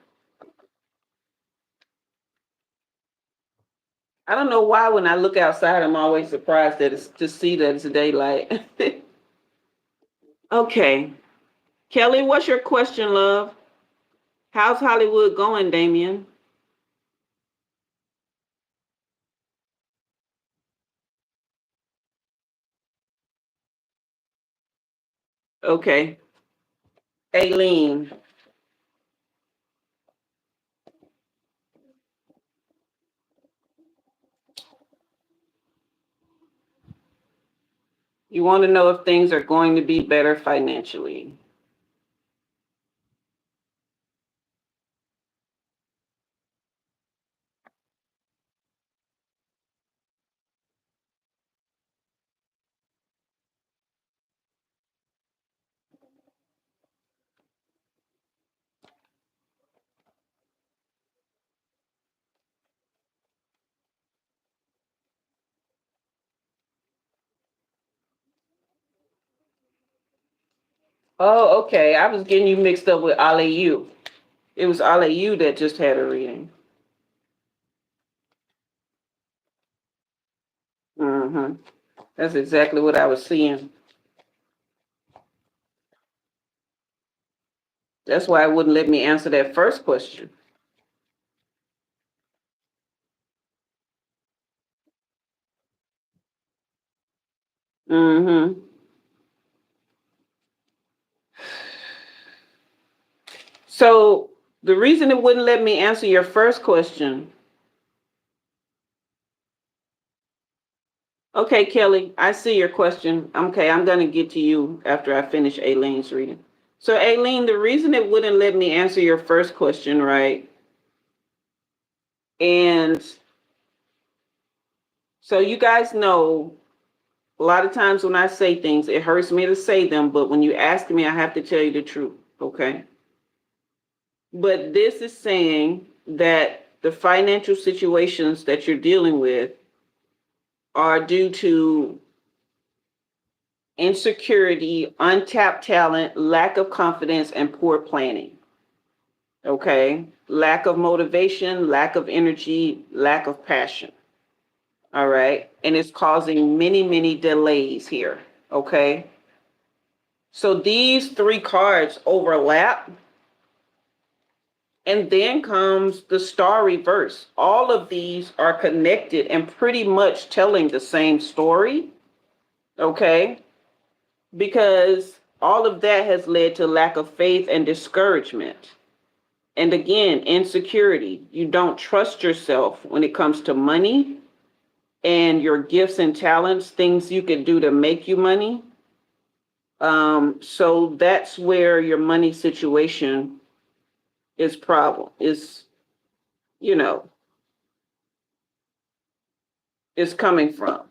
I don't know why when I look outside, I'm always surprised that it's to see that it's daylight. Okay. Kelly, what's your question, love? How's Hollywood going, Damien? Okay. Aileen. You want to know if things are going to be better financially. Oh, okay. I was getting you mixed up with Aliyu. It was Aliyu that just had a reading. Mm-hmm. That's exactly what I was seeing. That's why it wouldn't let me answer that first question. Mm-hmm. So the reason it wouldn't let me answer your first question. Okay, Kelly, I see your question. Okay, I'm gonna get to you after I finish Aileen's reading. So Aileen, the reason it wouldn't let me answer your first question, right? And so you guys know a lot of times when I say things, it hurts me to say them, but when you ask me, I have to tell you the truth, okay? But this is saying that the financial situations that you're dealing with are due to insecurity, untapped talent, lack of confidence, and poor planning. Okay? Lack of motivation, lack of energy, lack of passion. All right? And it's causing many, many delays here. Okay? So these three cards overlap. And then comes the star reverse. All of these are connected and pretty much telling the same story. Okay? Because all of that has led to lack of faith and discouragement. And again, insecurity. You don't trust yourself when it comes to money and your gifts and talents, things you can do to make you money. So that's where your money situation is, you know, is coming from.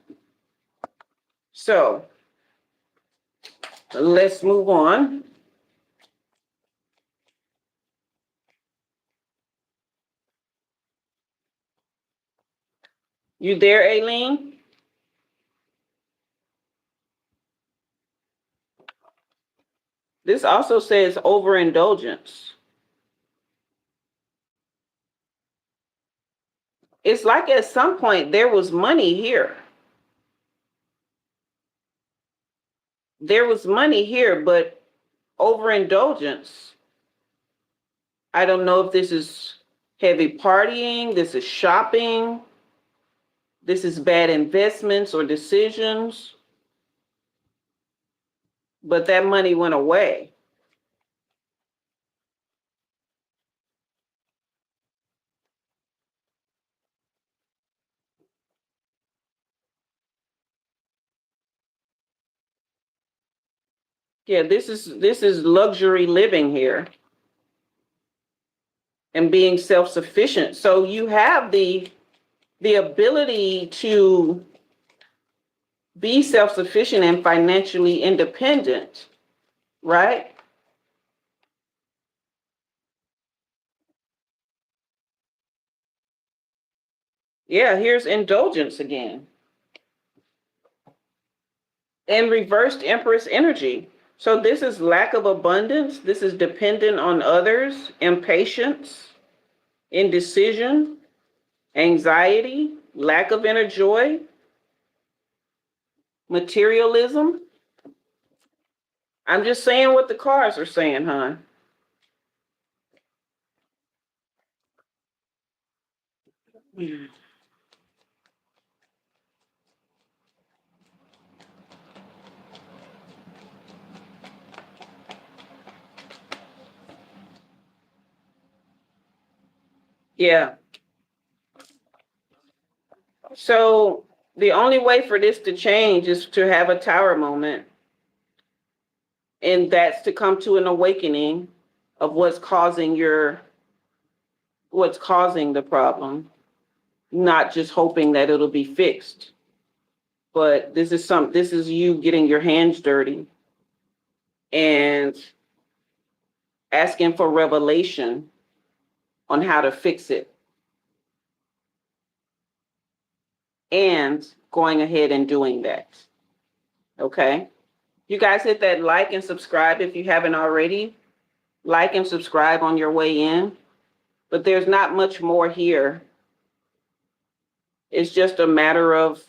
So let's move on. You there, Aileen? This also says overindulgence. It's like at some point there was money here. There was money here, but overindulgence. I don't know if this is heavy partying, this is shopping, this is bad investments or decisions, but that money went away. Yeah, this is luxury living here and being self-sufficient. So you have the ability to be self-sufficient and financially independent, right? Yeah, here's indulgence again. And reversed Empress energy. So this is lack of abundance. This is dependent on others, impatience, indecision, anxiety, lack of inner joy, materialism. I'm just saying what the cards are saying, hon. Yeah. So The only way for this to change is to have a tower moment. And that's to come to an awakening of what's causing the problem, not just hoping that it'll be fixed. But this is you getting your hands dirty and asking for revelation on how to fix it and going ahead and doing that. Okay? You guys hit that like and subscribe if you haven't already. Like and subscribe on your way in. But there's not much more here. It's just a matter of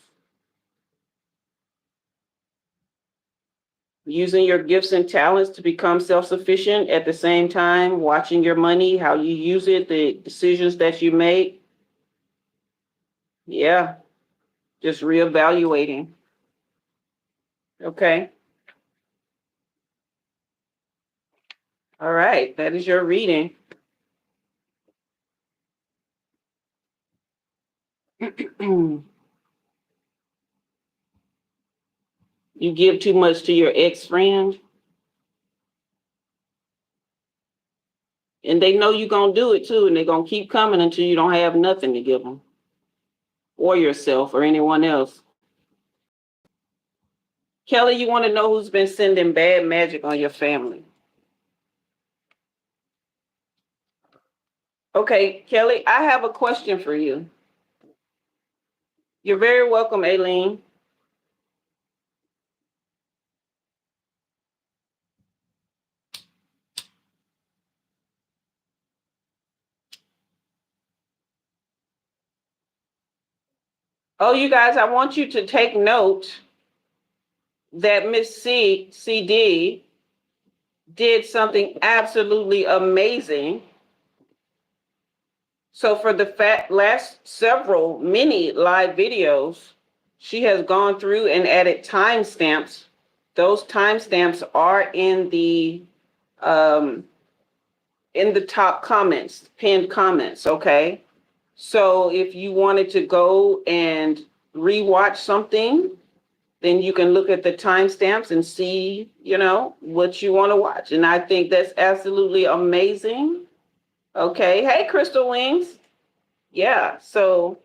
using your gifts and talents to become self-sufficient, at the same time watching your money, how you use it, the decisions that you make. Yeah, just reevaluating. Okay. All right, that is your reading. You give too much to your ex-friend, and they know you're going to do it too, and they're going to keep coming until you don't have nothing to give them, or yourself, or anyone else. Kelly, you want to know who's been sending bad magic on your family? Okay, Kelly, I have a question for you. You're very welcome, Ailen. Oh, you guys, I want you to take note that Miss CD did something absolutely amazing. So for the last several mini live videos, she has gone through and added timestamps. Those timestamps are in the top comments, pinned comments, okay? So if you wanted to go and rewatch something, then you can look at the timestamps and see, what you want to watch. And I think that's absolutely amazing. Okay. Hey, Crystal Wings. Yeah. So,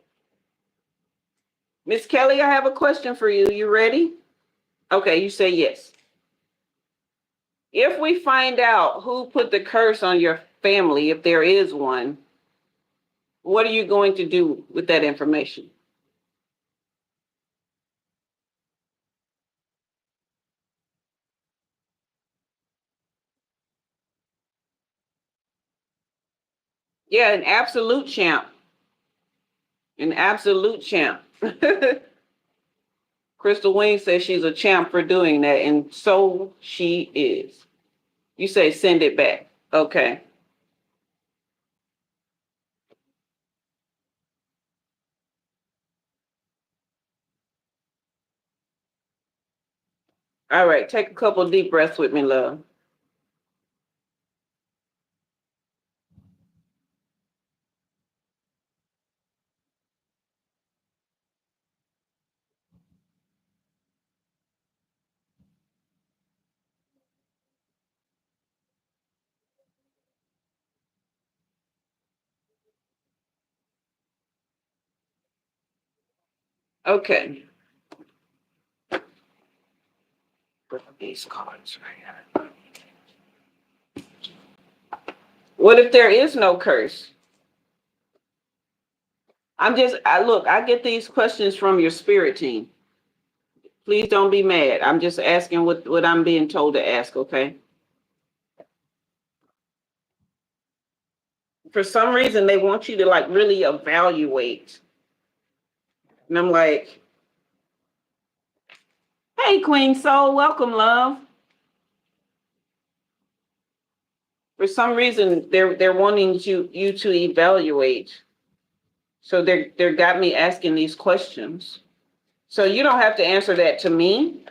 Miss Kelly, I have a question for you. You ready? Okay. You say yes. If we find out who put the curse on your family, if there is one, what are you going to do with that information? Yeah, an absolute champ. An absolute champ. Crystal Wing says she's a champ for doing that, and so she is. You say send it back. Okay. All right. Take a couple deep breaths with me, love. Okay. These cards right here. What if there is no curse? I get these questions from your spirit team. Please don't be mad. I'm just asking what I'm being told to ask, okay? For some reason, they want you to like really evaluate. And I'm like, hey, Queen Soul, welcome, love. For some reason, they're wanting you to evaluate. So they're got me asking these questions. So you don't have to answer that to me.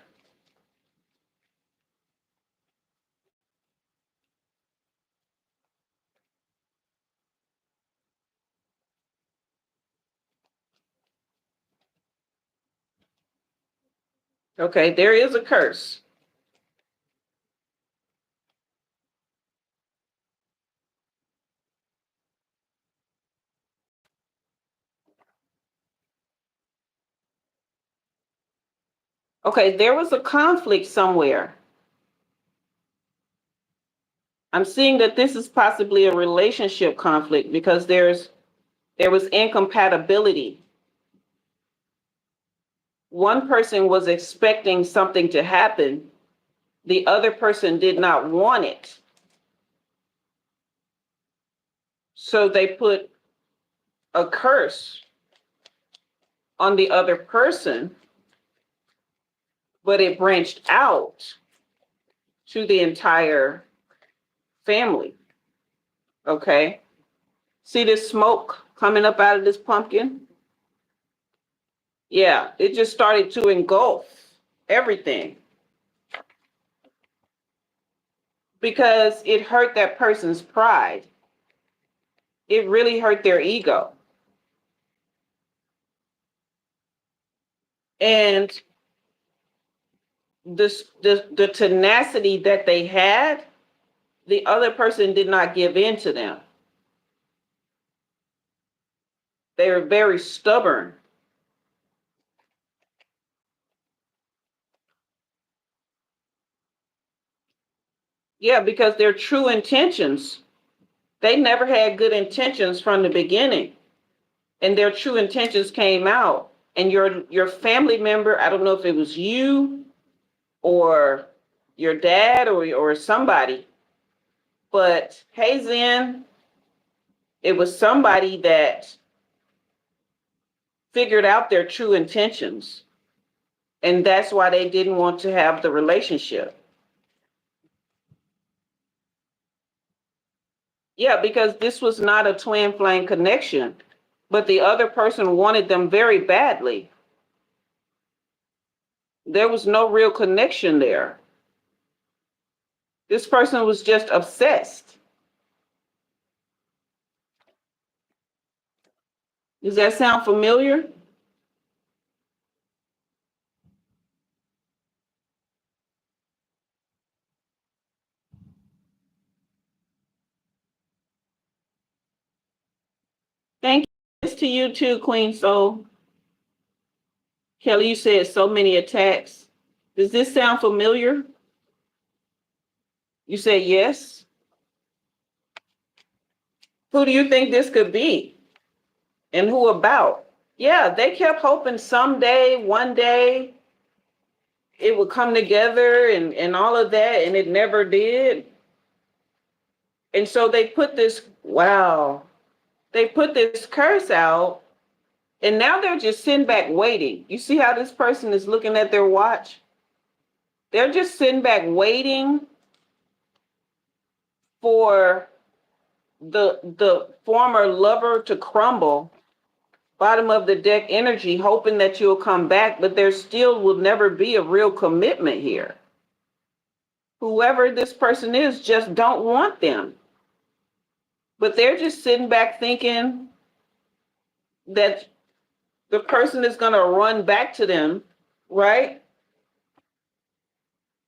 Okay, there is a curse. Okay, there was a conflict somewhere. I'm seeing that this is possibly a relationship conflict because there was incompatibility. One person was expecting something to happen, the other person did not want it. So they put a curse on the other person, but it branched out to the entire family. Okay. See this smoke coming up out of this pumpkin? Yeah, it just started to engulf everything because it hurt that person's pride. It really hurt their ego. And the tenacity that they had, the other person did not give in to them. They were very stubborn. Yeah, because their true intentions, they never had good intentions from the beginning. And their true intentions came out. And your family member, I don't know if it was you or your dad or somebody, but hey Zen, it was somebody that figured out their true intentions. And that's why they didn't want to have the relationship. Yeah, because this was not a twin flame connection, but the other person wanted them very badly. There was no real connection there. This person was just obsessed. Does that sound familiar? Thank you. It's to you too, Queen Soul. Kelly, you said so many attacks. Does this sound familiar? You said yes. Who do you think this could be? And who about? Yeah, they kept hoping someday, one day, it would come together and all of that, and it never did. And so they put this, wow, they put this curse out, and now they're just sitting back waiting. You see how this person is looking at their watch? They're just sitting back waiting for the former lover to crumble, bottom of the deck energy, hoping that you'll come back, but there still will never be a real commitment here. Whoever this person is just don't want them. But they're just sitting back thinking that the person is going to run back to them, right?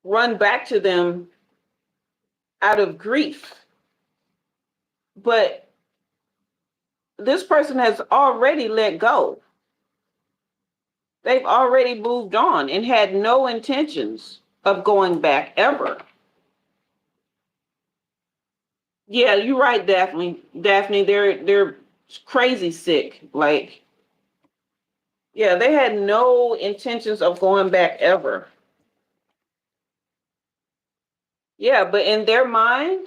Run back to them out of grief. But this person has already let go. They've already moved on and had no intentions of going back ever. Yeah, you're right, Daphne. Daphne, they're crazy sick. Like, yeah, they had no intentions of going back ever. Yeah, but in their mind,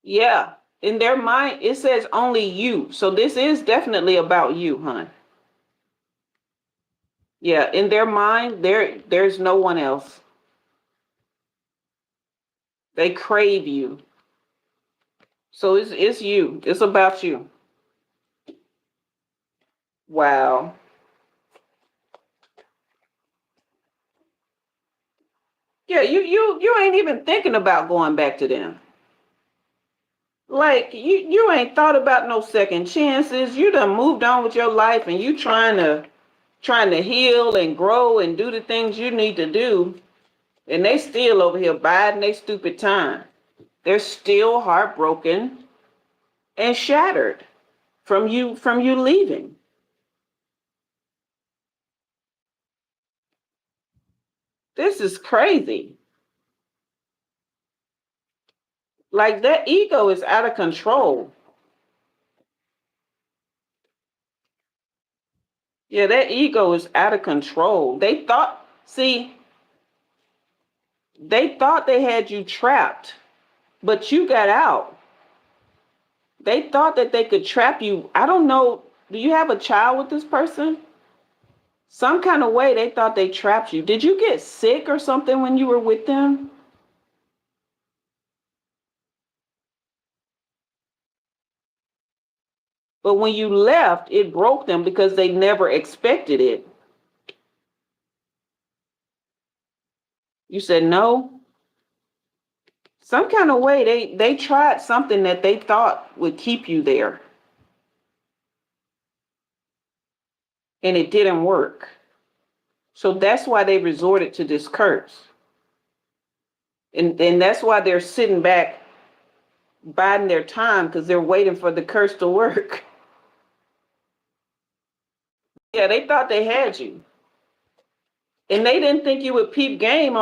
yeah, in their mind, it says only you. So this is definitely about you, hon. Yeah, in their mind, there's no one else. They crave you. So it's you. It's about you. Wow. Yeah, you ain't even thinking about going back to them. Like you ain't thought about no second chances. You done moved on with your life and you trying to trying to heal and grow and do the things you need to do, and they still over here biding their stupid time. They're still heartbroken and shattered from you leaving. This is crazy. Like that ego is out of control. Yeah, that ego is out of control. They thought they had you trapped, but you got out. They thought that they could trap you. I don't know. Do you have a child with this person? Some kind of way they thought they trapped you. Did you get sick or something when you were with them? But when you left, it broke them because they never expected it. You said no. Some kind of way they tried something that they thought would keep you there, and it didn't work. So that's why they resorted to this curse. And that's why they're sitting back biding their time, because they're waiting for the curse to work. Yeah, they thought they had you. And they didn't think you would peep game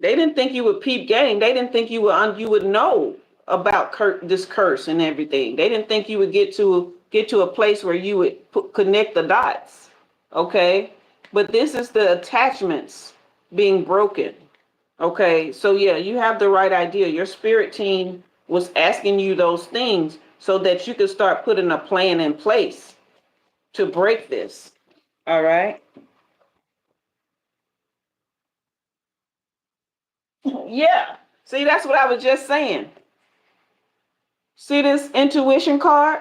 they didn't think you would peep game. They didn't think you would know about this curse and everything. They didn't think you would get to a place where you would connect the dots. Okay? But this is the attachments being broken. Okay? So yeah, you have the right idea. Your spirit team was asking you those things so that you could start putting a plan in place to break this. All right? Yeah. See, that's what I was just saying. See this intuition card?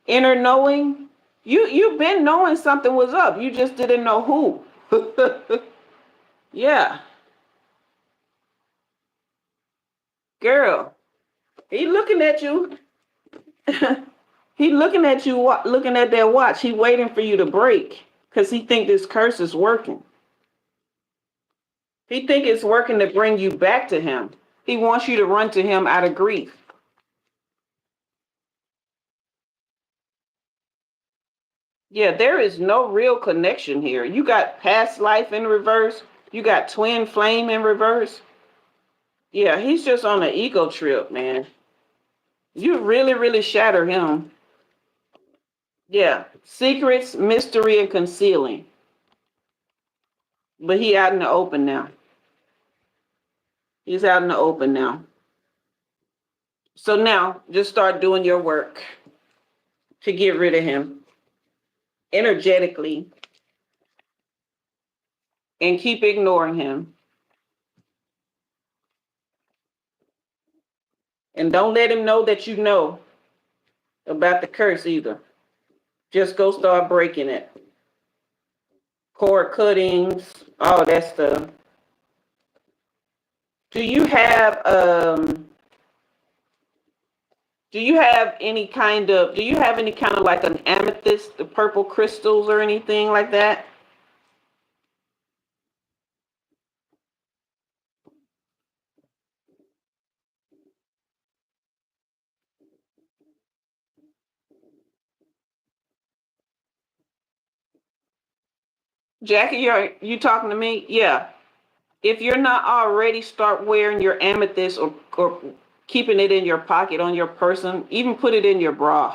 Inner knowing. You've been knowing something was up. You just didn't know who. Yeah. Girl, he looking at you. He looking at you, looking at that watch. He waiting for you to break because he think this curse is working. He think it's working to bring you back to him. He wants you to run to him out of grief. Yeah, there is no real connection here. You got past life in reverse. You got twin flame in reverse. Yeah, he's just on an ego trip, man. You really, really shatter him. Yeah, secrets, mystery, and concealing. But he out in the open now. He's out in the open now. So now, just start doing your work to get rid of him energetically and keep ignoring him. And don't let him know that you know about the curse either. Just go start breaking it. Cord cuttings, all that stuff. Do you have any kind of like an amethyst, the purple crystals or anything like that? Jackie, you talking to me? Yeah. If you're not already, start wearing your amethyst or keeping it in your pocket on your person, even put it in your bra,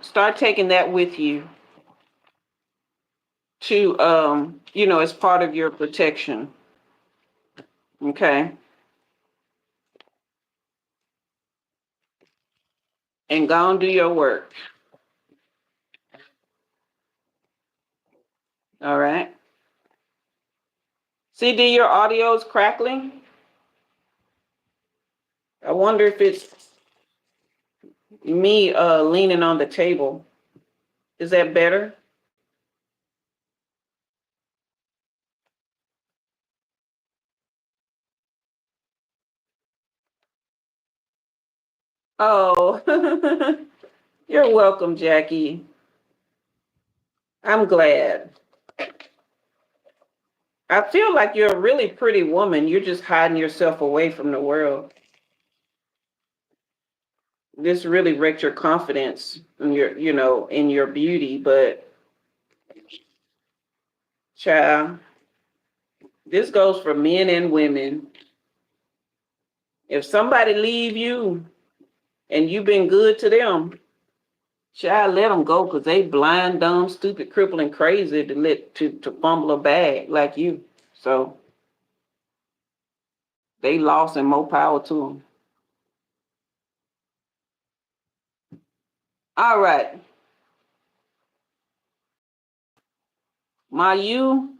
start taking that with you to as part of your protection. Okay. And go and do your work. All right. CD, your audio is crackling. I wonder if it's me leaning on the table. Is that better? Oh, you're welcome, Jackie. I'm glad. I feel like you're a really pretty woman. You're just hiding yourself away from the world. This really wrecked your confidence in in your beauty, but child, this goes for men and women. If somebody leave you and you've been good to them, child, let them go because they blind, dumb, stupid, crippling, crazy to fumble a bag like you. So they lost and more power to them. All right, my you.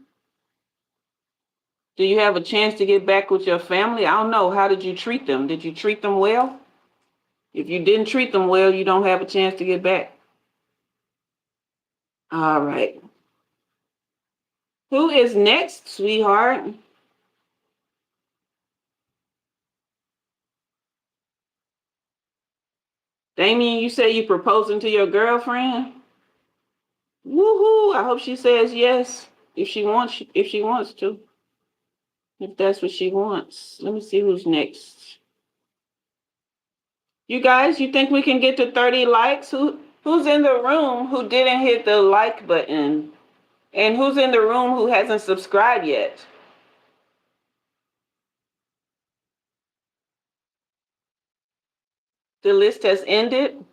Do you have a chance to get back with your family? I don't know. How did you treat them? Did you treat them well? If you didn't treat them well, you don't have a chance to get back. All right. Who is next, sweetheart? Damien, you say you proposing to your girlfriend? Woohoo! I hope she says yes if she wants to. If that's what she wants. Let me see who's next. You guys, you think we can get to 30 likes? Who's in the room who didn't hit the like button? And who's in the room who hasn't subscribed yet? The list has ended?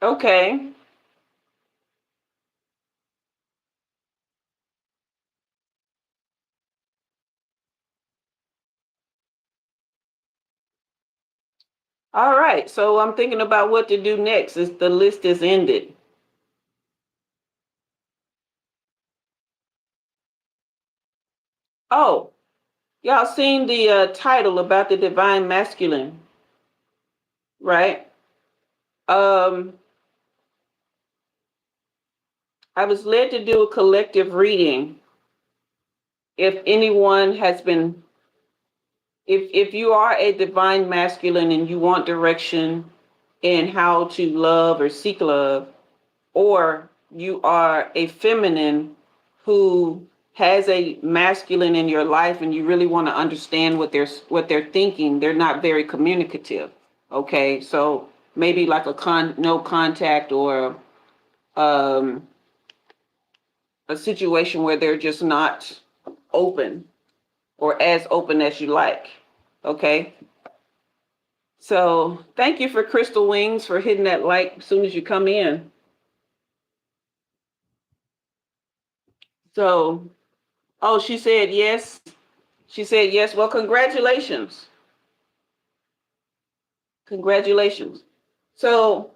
Okay. All right. So I'm thinking about what to do next as the list is ended. Oh, y'all seen the title about the divine masculine, right? Um, I was led to do a collective reading. If anyone has been, if you are a divine masculine and you want direction in how to love or seek love, or you are a feminine who has a masculine in your life and you really want to understand what they're thinking, they're not very communicative. Okay, so maybe like no contact, or um, a situation where they're just not open or as open as you like. Okay, so thank you for Crystal Wings for hitting that like as soon as you come in. So, oh, she said yes. She said yes. Well, congratulations. Congratulations. So,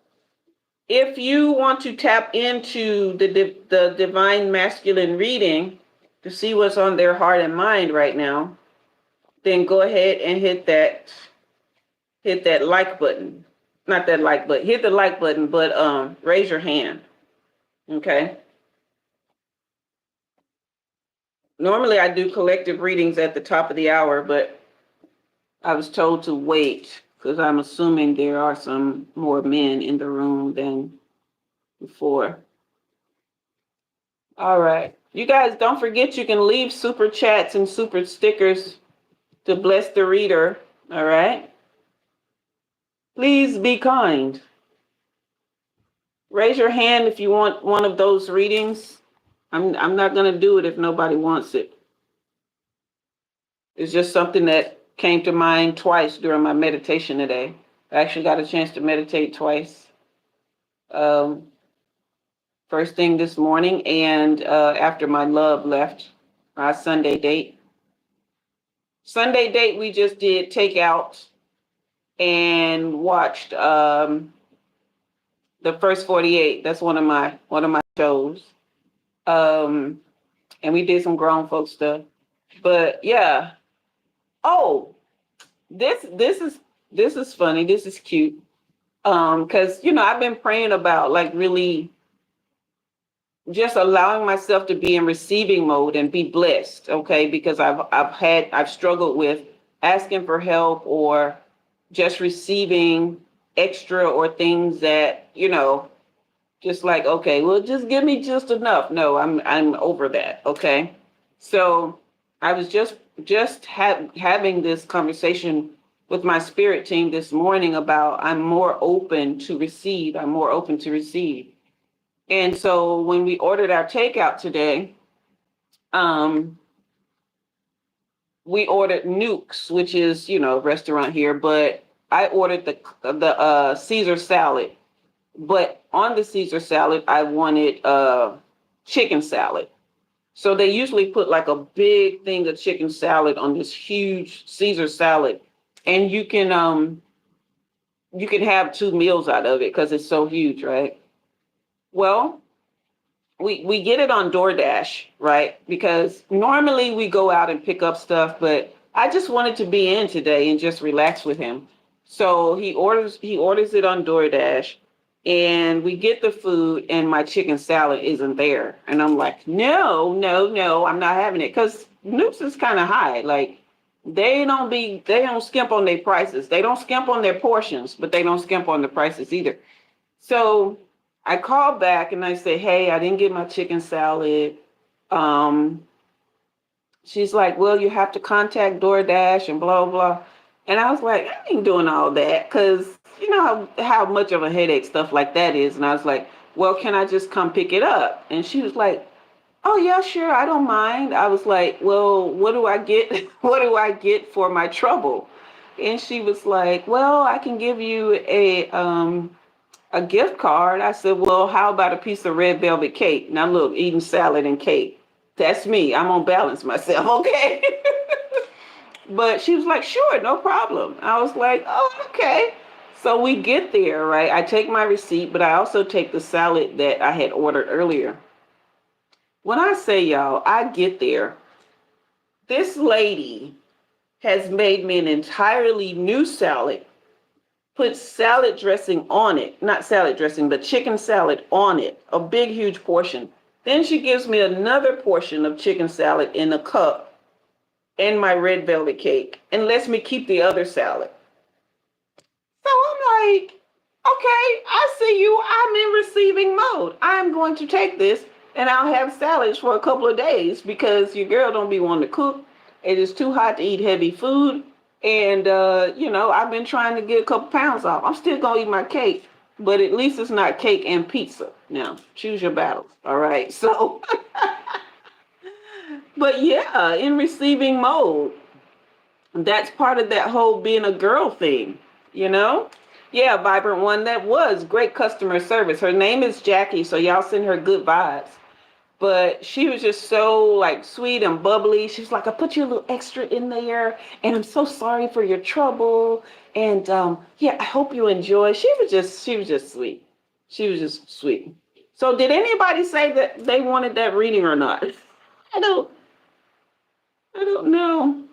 if you want to tap into the divine masculine reading to see what's on their heart and mind right now, then go ahead and hit that like button. Not that like button. Hit the like button, but raise your hand. Okay. Normally I do collective readings at the top of the hour, but I was told to wait because I'm assuming there are some more men in the room than before. All right. You guys don't forget you can leave super chats and super stickers to bless the reader. All right. Please be kind. Raise your hand if you want one of those readings. I'm not gonna do it if nobody wants it. It's just something that came to mind twice during my meditation today. I actually got a chance to meditate twice. Um, First thing this morning and after my love left, our Sunday date. Sunday date, we just did takeout and watched the first 48. That's one of my shows. Um, and we did some grown folk stuff. But yeah. Oh, this is funny. This is cute. Because I've been praying about like really just allowing myself to be in receiving mode and be blessed, okay? Because I've struggled with asking for help or just receiving extra or things that, just like, okay, well, just give me just enough. No, I'm over that. Okay. So I was just having this conversation with my spirit team this morning about I'm more open to receive. I'm more open to receive. And so when we ordered our takeout today, um, we ordered Nukes, which is, a restaurant here, but I ordered the Caesar salad. But on the Caesar salad, I wanted chicken salad. So they usually put like a big thing of chicken salad on this huge Caesar salad, and you can have 2 meals out of it because it's so huge, right? Well, we get it on DoorDash, right? Because normally we go out and pick up stuff, but I just wanted to be in today and just relax with him. So he orders it on DoorDash, and we get the food and my chicken salad isn't there. And I'm like, "No, no, no, I'm not having it." Cuz Noops is kind of high. Like they don't skimp on their prices. They don't skimp on their portions, but they don't skimp on the prices either. So I called back and I said, "Hey, I didn't get my chicken salad." Um, she's like, "Well, you have to contact DoorDash and blah, blah." And I was like, I ain't doing all that because you know how much of a headache stuff like that is. And I was like, "Well, can I just come pick it up?" And she was like, "Oh, yeah, sure. I don't mind." I was like, "Well, what do I get? What do I get for my trouble?" And she was like, "Well, I can give you a gift card." I said, "Well, how about a piece of red velvet cake?" Now, look, eating salad and cake. That's me. I'm on balance myself, okay? But she was like, "Sure, no problem." I was like, "Oh, okay." So we get there, right? I take my receipt, but I also take the salad that I had ordered earlier. When I say y'all, I get there, this lady has made me an entirely new salad, put salad dressing on it, not salad dressing, but chicken salad on it, a big, huge portion. Then she gives me another portion of chicken salad in a cup and my red velvet cake and lets me keep the other salad. So I'm like, okay, I see you. I'm in receiving mode. I'm going to take this and I'll have salads for a couple of days because your girl don't be wanting to cook. It is too hot to eat heavy food. And, I've been trying to get a couple pounds off. I'm still going to eat my cake, but at least it's not cake and pizza. Now, choose your battles. All right. So, but yeah, in receiving mode, that's part of that whole being a girl thing, you know? Yeah, Vibrant One, that was great customer service. Her name is Jackie, so y'all send her good vibes. But she was just so like sweet and bubbly. She was like, "I put you a little extra in there, and I'm so sorry for your trouble. And yeah, I hope you enjoy." She was just sweet. She was just sweet. So did anybody say that they wanted that reading or not? I don't I don't know.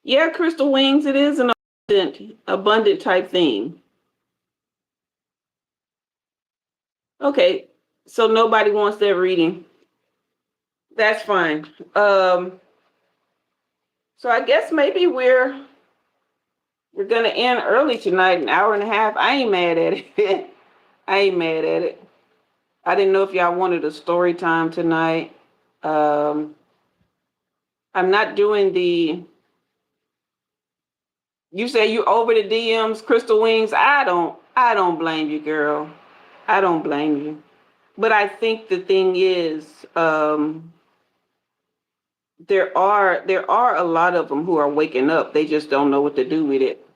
Yeah, Crystal Wings, it is an abundant type thing. Okay, so nobody wants that reading. That's fine. Um, so I guess maybe we're gonna end early tonight, an hour and a half. I ain't mad at it. I ain't mad at it. I didn't know if y'all wanted a story time tonight. Um, I'm not doing the. You say you over the DMs, Crystal Wings. I don't blame you, girl. I don't blame you. But I think the thing is, there are a lot of them who are waking up. They just don't know what to do with it.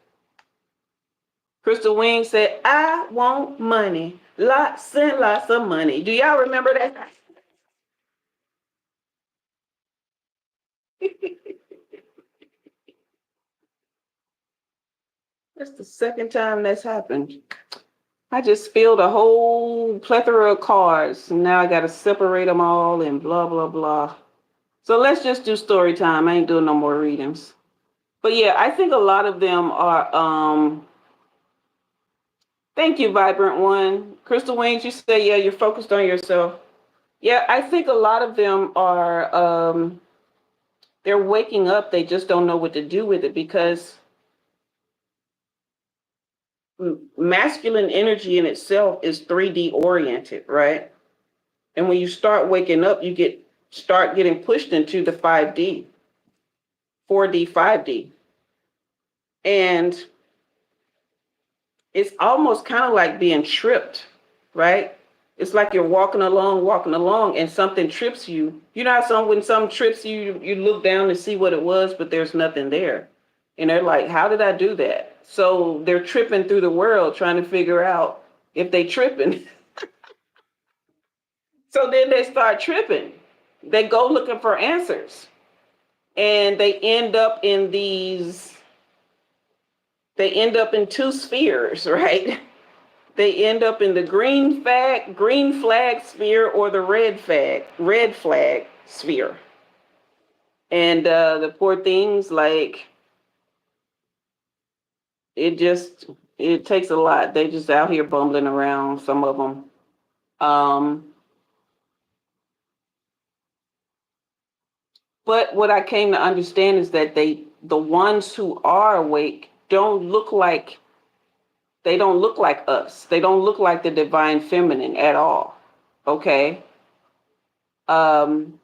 Crystal Wing said, "I want money, lots and lots of money." Do y'all remember that? That's the second time that's happened. I just filled a whole plethora of cards, and now I got to separate them all and blah blah blah. So let's just do story time. I ain't doing no more readings. But yeah, I think a lot of them are. Thank you, Vibrant One. Crystal Wings, you say, yeah, you're focused on yourself. Yeah, I think a lot of them are They're waking up, they just don't know what to do with it, because masculine energy in itself is 3D oriented, right? And when you start waking up, you start getting pushed into the 5D, 4D, 5D. And it's almost kind of like being tripped, right? It's like you're walking along, and something trips you. You know how when something trips you, you look down to see what it was, but there's nothing there. And they're like, how did I do that? So they're tripping through the world trying to figure out if they tripping. So then they start tripping. They go looking for answers. And they end up in two spheres, right? They end up in the green flag sphere, or the red flag sphere. And the poor things, like, it takes a lot. They just out here bumbling around, some of them. But what I came to understand is that the ones who are awake, they don't look like us. They don't look like the divine feminine at all. Okay. Um,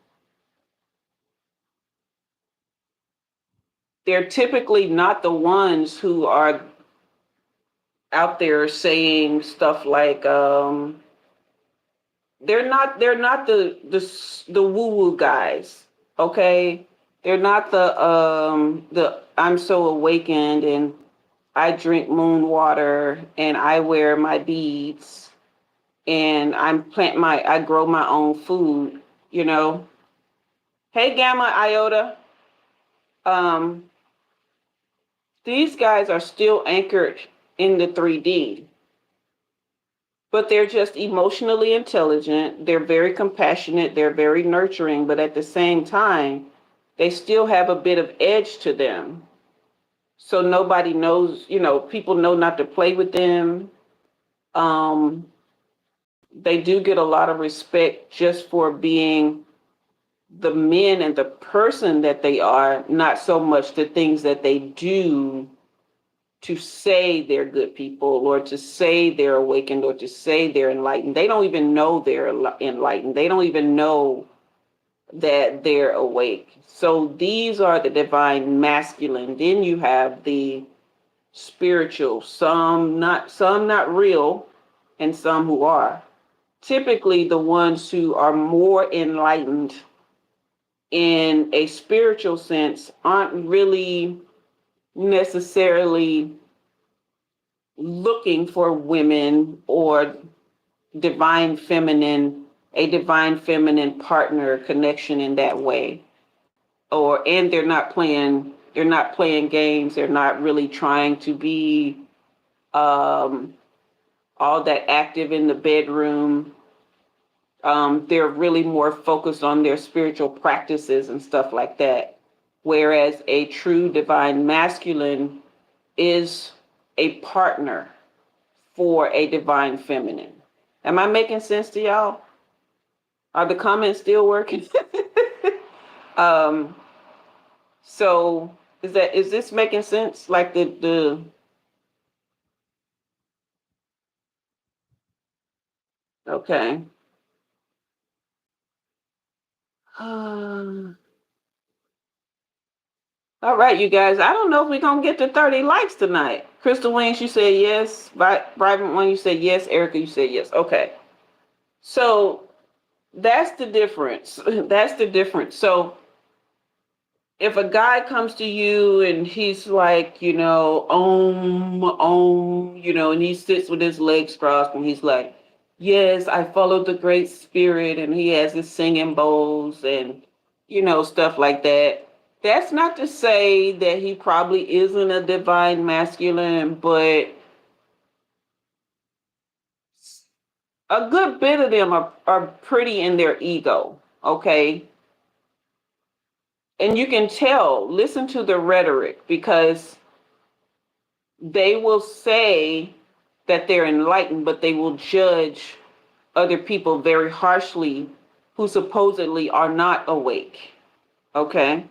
they're typically not the ones who are out there saying stuff like, they're not the woo woo guys. Okay. They're not the I'm so awakened, and I drink moon water, and I wear my beads, and I grow my own food, you know. Hey, Gamma Iota. Um, these guys are still anchored in the 3D, but they're just emotionally intelligent. They're very compassionate. They're very nurturing, but at the same time, they still have a bit of edge to them. So nobody knows, people know not to play with them. Um, they do get a lot of respect just for being the men and the person that they are, not so much the things that they do to say they're good people, or to say they're awakened, or to say they're enlightened. They don't even know they're enlightened. They don't even know that they're awake. So these are the divine masculine. Then you have the spiritual, some not real, and some who are. Typically, the ones who are more enlightened in a spiritual sense aren't really necessarily looking for women or a divine feminine partner connection in that way. And they're not playing games. They're not really trying to be all that active in the bedroom. They're really more focused on their spiritual practices and stuff like that. Whereas a true divine masculine is a partner for a divine feminine. Am I making sense to y'all? Are the comments still working? um, so is this making sense? Like the okay. All right, you guys. I don't know if we're gonna get to 30 likes tonight. Crystal Wings, you said yes. Private One, you said yes. Erica, you said yes. Okay. So that's the difference. That's the difference. So if a guy comes to you and he's like, and he sits with his legs crossed and he's like, yes, I followed the Great Spirit, and he has his singing bowls and, stuff like that. That's not to say that he probably isn't a divine masculine, but a good bit of them are pretty in their ego, okay? And you can tell, listen to the rhetoric, because they will say that they're enlightened, but they will judge other people very harshly who supposedly are not awake. Okay?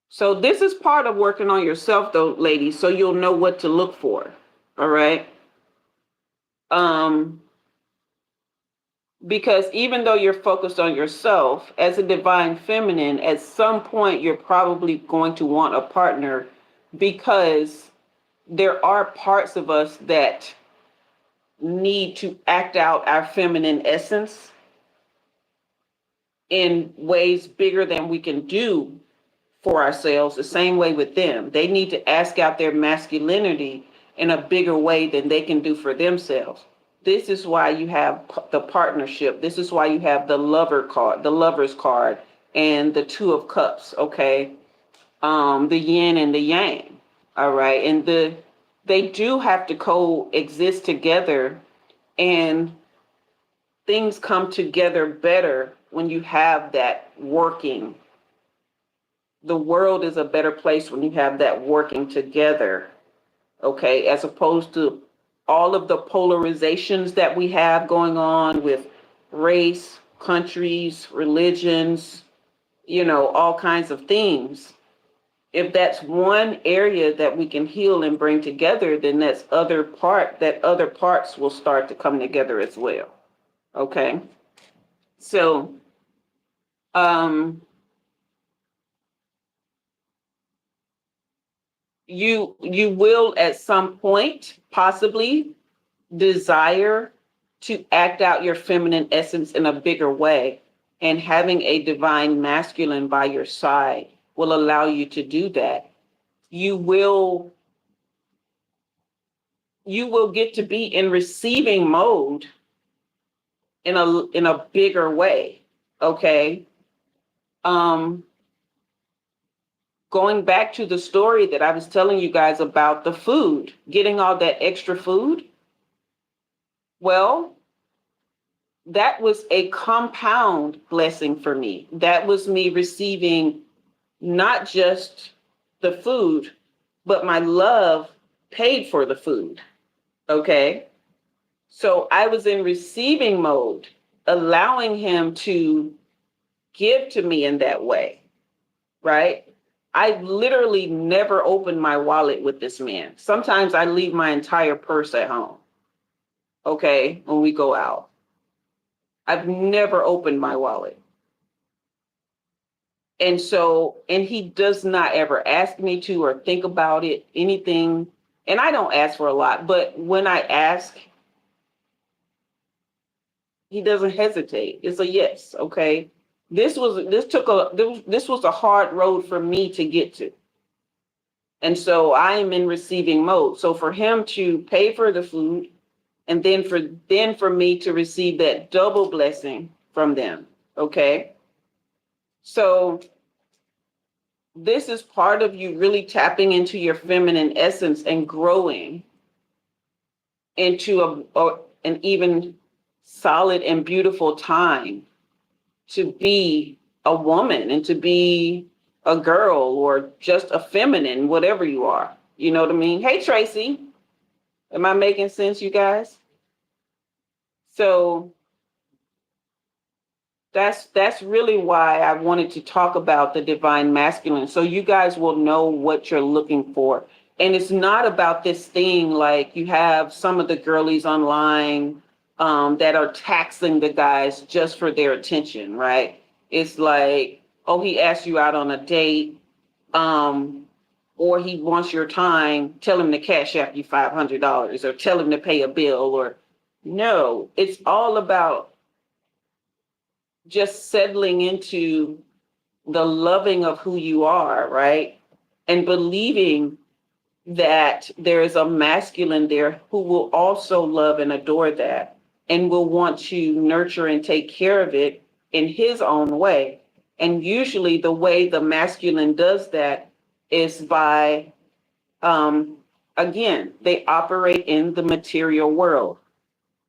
So this is part of working on yourself though, ladies, so you'll know what to look for. All right. Um, because even though you're focused on yourself as a divine feminine, at some point you're probably going to want a partner, because there are parts of us that need to act out our feminine essence in ways bigger than we can do for ourselves. The same way with them, they need to ask out their masculinity in a bigger way than they can do for themselves. This is why you have the partnership. This is why you have the lover card, the lover's card, and the two of cups. Okay, the yin and the yang. All right, and they do have to coexist together, and things come together better when you have that working. The world is a better place when you have that working together, okay, as opposed to all of the polarizations that we have going on with race, countries, religions, all kinds of things. If that's one area that we can heal and bring together, then that other parts will start to come together as well. Okay. So you will at some point possibly desire to act out your feminine essence in a bigger way, and having a divine masculine by your side will allow you to do that. You will get to be in receiving mode in a bigger way. Okay. um Going back to the story that I was telling you guys about the food, getting all that extra food, well, that was a compound blessing for me. That was me receiving not just the food, but my love paid for the food. Okay. So I was in receiving mode, allowing him to give to me in that way. Right. I literally never opened my wallet with this man. Sometimes I leave my entire purse at home. Okay. When we go out, I've never opened my wallet. And he does not ever ask me to or think about it, anything. And I don't ask for a lot, but when I ask, he doesn't hesitate. It's a yes. Okay. This was a hard road for me to get to. And so I am in receiving mode. So for him to pay for the food, and then for me to receive that double blessing from them. Okay. So this is part of you really tapping into your feminine essence and growing into an even solid and beautiful time to be a woman and to be a girl or just a feminine, whatever you are. You know what I mean? Hey, Tracy, am I making sense, you guys? So that's really why I wanted to talk about the divine masculine, so you guys will know what you're looking for. And it's not about this thing like you have some of the girlies online that are taxing the guys just for their attention, right? It's like, oh, he asked you out on a date, or he wants your time. Tell him to cash app you $500, or tell him to pay a bill, or no, it's all about just settling into the loving of who you are, right? And believing that there is a masculine there who will also love and adore that, and will want to nurture and take care of it in his own way. And usually the way the masculine does that is by, again, they operate in the material world,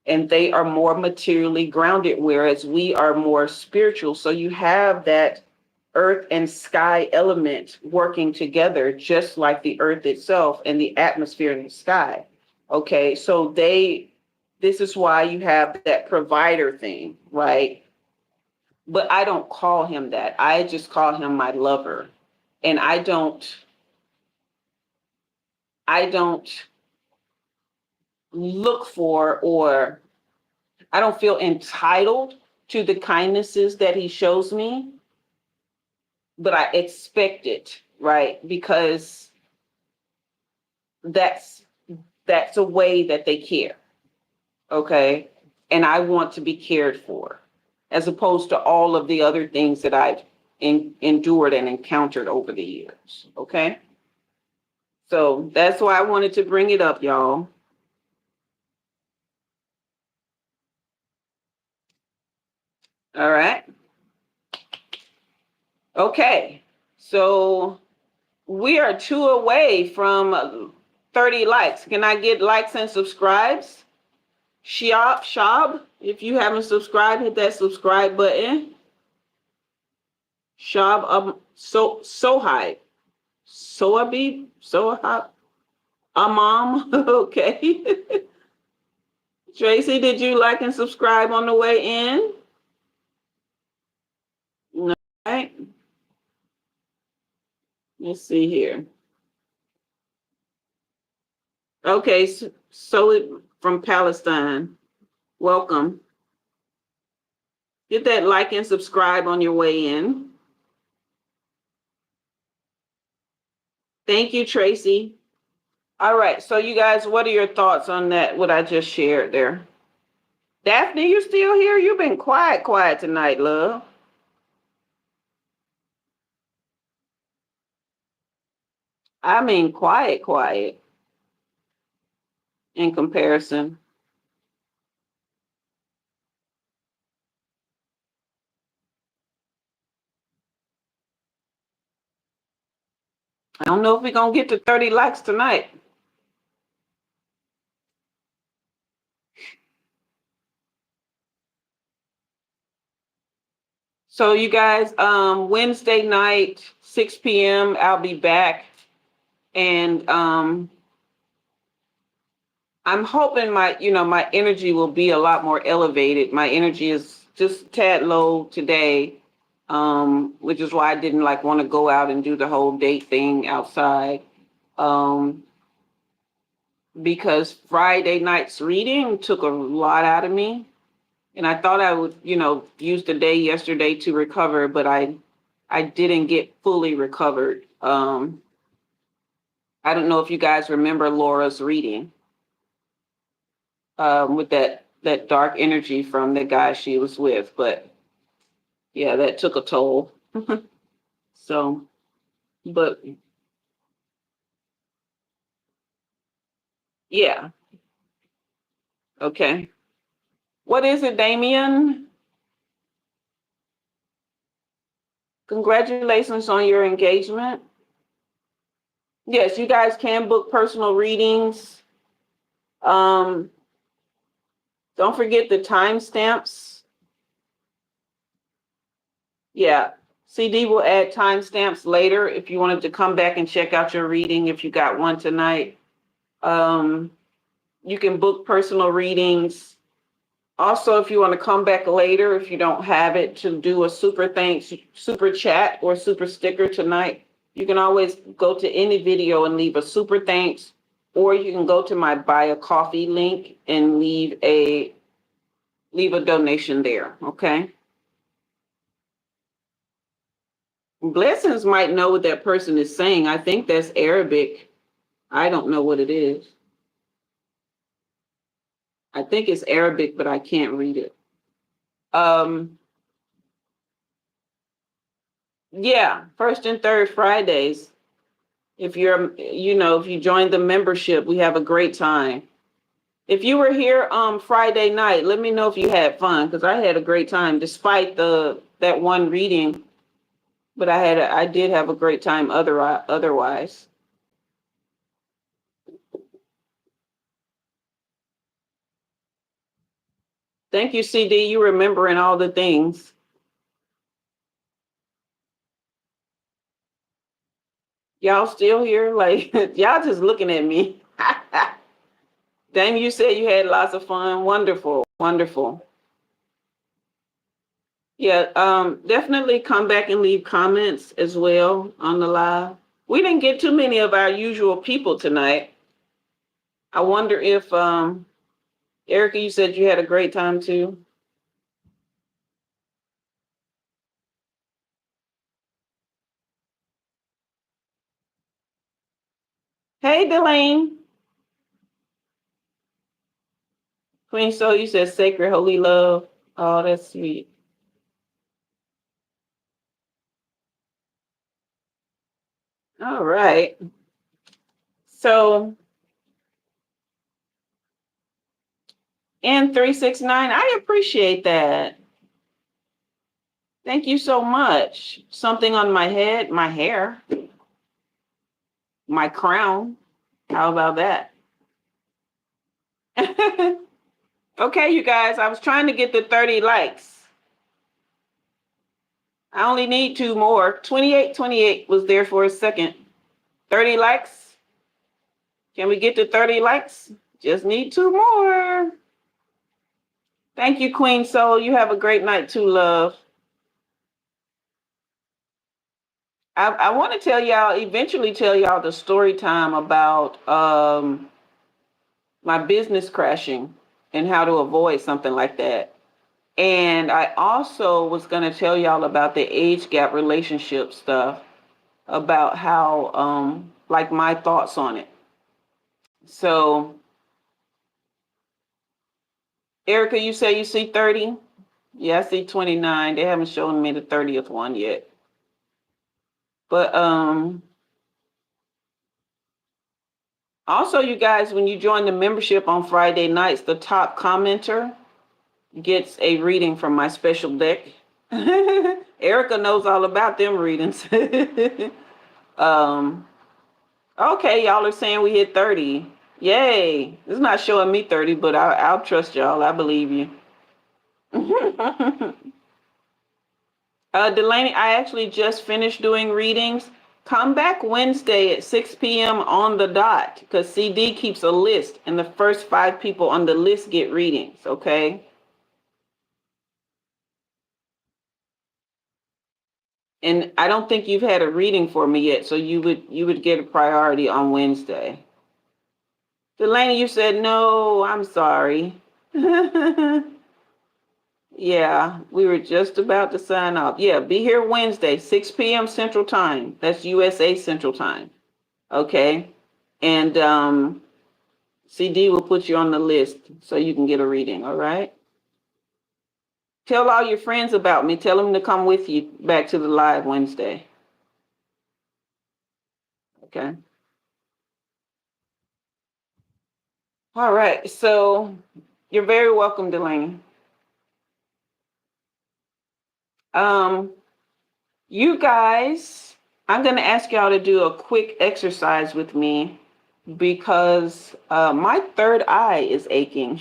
and they are more materially grounded, whereas we are more spiritual. So you have that earth and sky element working together, just like the earth itself and the atmosphere in the sky. Okay, so this is why you have that provider thing, right? But I don't call him that. I just call him my lover. and I don't look for, or I don't feel entitled to the kindnesses that he shows me, but I expect it, right? Because that's a way that they care, okay? And I want to be cared for, as opposed to all of the other things that I've endured and encountered over the years, okay? So that's why I wanted to bring it up, y'all. All right. Okay. So we are 2 away from 30 likes. Can I get likes and subscribes? Shab, if you haven't subscribed, hit that subscribe button. Shab, Sohaib, Sohab, Amam. Okay. Tracy, did you like and subscribe on the way in? No. Right. Let's see here. Okay, so from Palestine, welcome. Hit that like and subscribe on your way in. Thank you, Tracy. All right, so you guys, what are your thoughts on that, what I just shared there? Daphne, you still here? You've been quiet tonight, love. I mean, quiet in comparison. I don't know if we're going to get to 30 likes tonight. So you guys, Wednesday night, 6 p.m., I'll be back. And I'm hoping my energy will be a lot more elevated. My energy is just a tad low today, which is why I didn't want to go out and do the whole date thing outside. Because Friday night's reading took a lot out of me. And I thought I would, use the day yesterday to recover, but I didn't get fully recovered. I don't know if you guys remember Laura's reading, with that dark energy from the guy she was with, but yeah, that took a toll. So, but yeah, okay. What is it, Damien? Congratulations on your engagement. Yes, you guys can book personal readings. Don't forget the timestamps. Yeah, CD will add timestamps later if you wanted to come back and check out your reading if you got one tonight. You can book personal readings. Also, if you want to come back later, if you don't have it, to do a super thanks, super chat, or super sticker tonight, you can always go to any video and leave a super thanks, or you can go to my buy a coffee link and leave a donation there. Okay. Blessings might know what that person is saying. I think that's Arabic. I don't know what it is. I think it's Arabic, but I can't read it. Yeah, first and third Fridays. If if you join the membership, we have a great time. If you were here Friday night, let me know if you had fun, because I had a great time despite that one reading. But I did have a great time otherwise. Thank you, CD. You remembering all the things. Y'all still here? Like, y'all just looking at me. Dame, you said you had lots of fun. Wonderful, wonderful. Yeah, definitely come back and leave comments as well on the live. We didn't get too many of our usual people tonight. I wonder if Erica, you said you had a great time too. Hey, Delane. Queen Soul, you said sacred holy love. Oh, that's sweet. All right. So, N369, I appreciate that. Thank you so much. Something on my head, my hair, my crown. How about that? Okay, you guys, I was trying to get the 30 likes. I only need two more. 2828 was there for a second. 30 likes. Can we get to 30 likes? Just need two more. Thank you, Queen Soul. You have a great night too, love. I want to tell y'all, eventually tell y'all the story time about my business crashing and how to avoid something like that. And I also was going to tell y'all about the age gap relationship stuff, about how, like my thoughts on it. So, Erica, you say you see 30? Yeah, I see 29. They haven't shown me the 30th one yet. But also, you guys, when you join the membership on Friday nights, the top commenter gets a reading from my special deck. Erica knows all about them readings. um, okay, y'all are saying we hit 30. Yay. It's not showing me 30, but I'll trust y'all. I believe you. Delaney, I actually just finished doing readings. Come back Wednesday at 6 p.m. on the dot because CD keeps a list and the first 5 people on the list get readings, okay? And I don't think you've had a reading for me yet, so you would get a priority on Wednesday. Delaney, you said no, I'm sorry. Yeah, we were just about to sign off. Yeah, be here Wednesday, 6 p.m. Central Time. That's USA Central Time. Okay. And CD will put you on the list so you can get a reading, all right? Tell all your friends about me. Tell them to come with you back to the live Wednesday. Okay. All right. So you're very welcome, Delaney. Um, you guys, I'm going to ask y'all to do a quick exercise with me because my third eye is aching.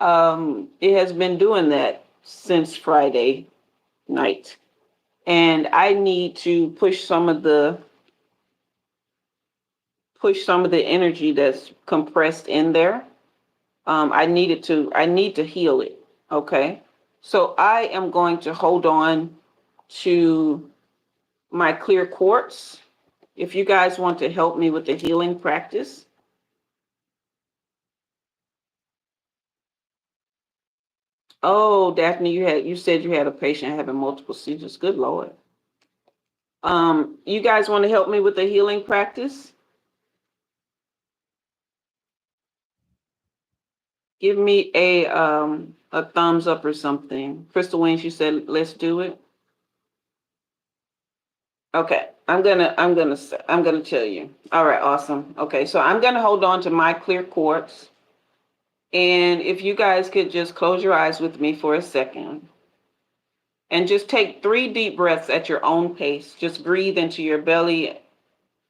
It has been doing that since Friday night. And I need to push some of the energy that's compressed in there. I need to heal it. Okay. So I am going to hold on to my clear quartz. If you guys want to help me with the healing practice. Oh, Daphne, you said you had a patient having multiple seizures. Good Lord. You guys want to help me with the healing practice? Give me a thumbs up or something. Crystal Wayne, you said let's do it. Okay, I'm gonna tell you. All right, awesome. Okay, so I'm gonna hold on to my clear quartz, and if you guys could just close your eyes with me for a second, and just take 3 deep breaths at your own pace. Just breathe into your belly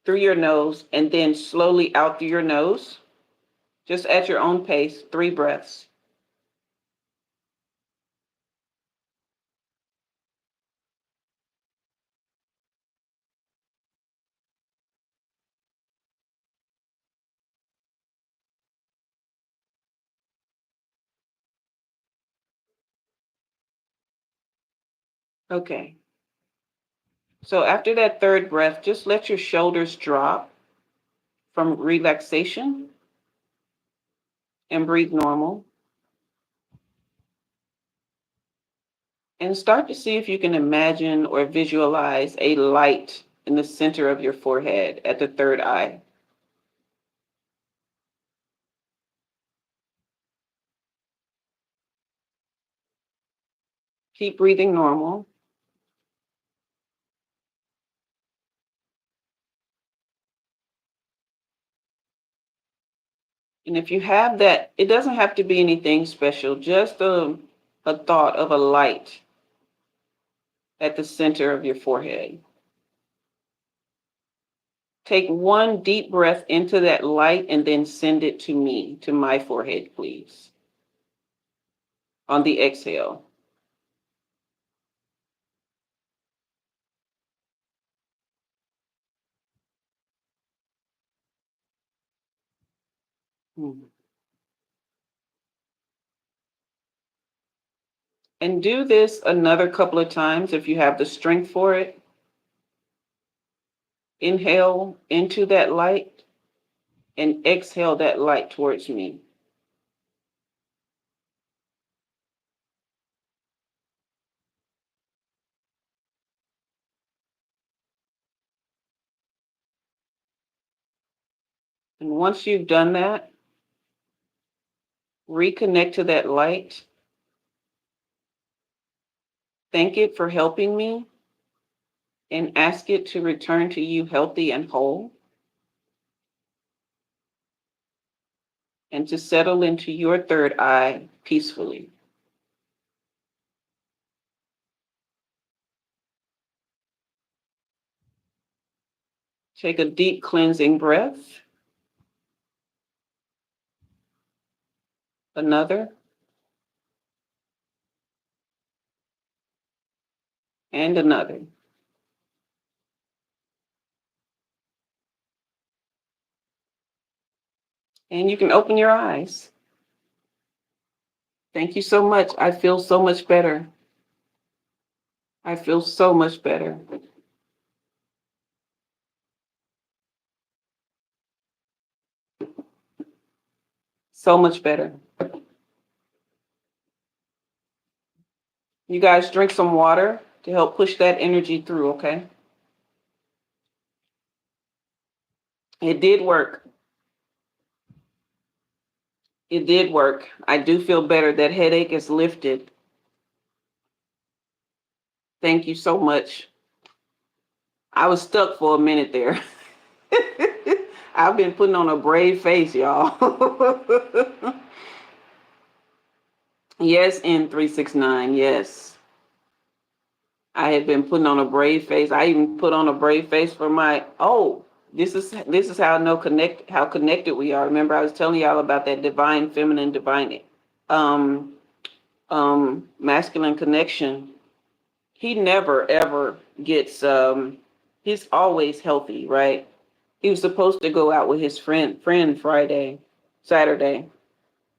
through your nose, and then slowly out through your nose. Just at your own pace, 3 breaths. Okay. So after that third breath, just let your shoulders drop from relaxation and breathe normal. And start to see if you can imagine or visualize a light in the center of your forehead at the third eye. Keep breathing normal. And if you have that, it doesn't have to be anything special, just a thought of a light at the center of your forehead. Take one deep breath into that light and then send it to me, to my forehead, please. On the exhale. And do this another couple of times if you have the strength for it. Inhale into that light and exhale that light towards me. And once you've done that, reconnect to that light. Thank it for helping me and ask it to return to you healthy and whole, and to settle into your third eye peacefully. Take a deep cleansing breath. Another. And another. And you can open your eyes. Thank you so much. I feel so much better. I feel so much better. So much better. You guys drink some water to help push that energy through, okay? It did work. It did work. I do feel better. That headache is lifted. Thank you so much. I was stuck for a minute there. I've been putting on a brave face, y'all. Yes, N369, yes. I had been putting on a brave face. I even put on a brave face for my, this is how I know how connected we are. Remember, I was telling y'all about that divine feminine, divine um masculine connection. He never ever gets he's always healthy, right? He was supposed to go out with his friend Saturday.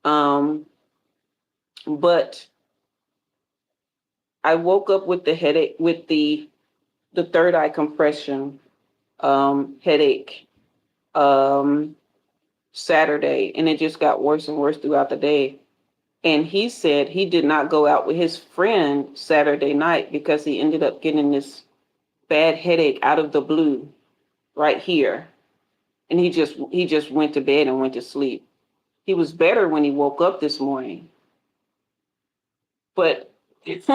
Um, but I woke up with the headache, with the third eye compression, headache, um, Saturday, and it just got worse and worse throughout the day. And he said he did not go out with his friend Saturday night because he ended up getting this bad headache out of the blue right here. And he just went to bed and went to sleep. He was better when he woke up this morning. But it's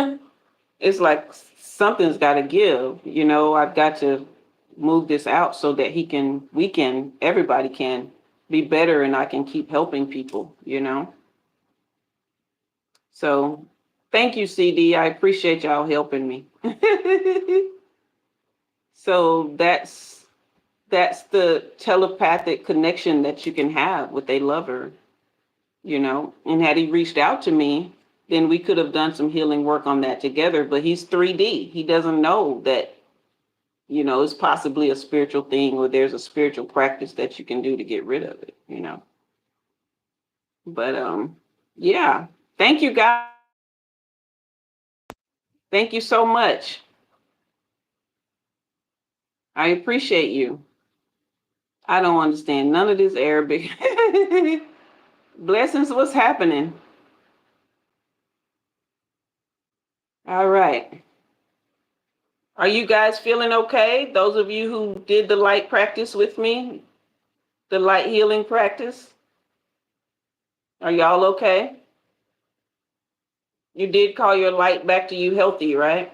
like something's got to give, I've got to move this out so that everybody can be better and I can keep helping people. So thank you, CD. I appreciate y'all helping me. So that's the telepathic connection that you can have with a lover. And had he reached out to me, then we could have done some healing work on that together. But he's 3D. He doesn't know that, it's possibly a spiritual thing or there's a spiritual practice that you can do to get rid of it. But yeah. Thank you guys. Thank you so much. I appreciate you. I don't understand none of this Arabic. Blessings, what's happening? All right. Are you guys feeling okay? Those of you who did the light practice with me, the light healing practice, are y'all okay? You did call your light back to you healthy, right?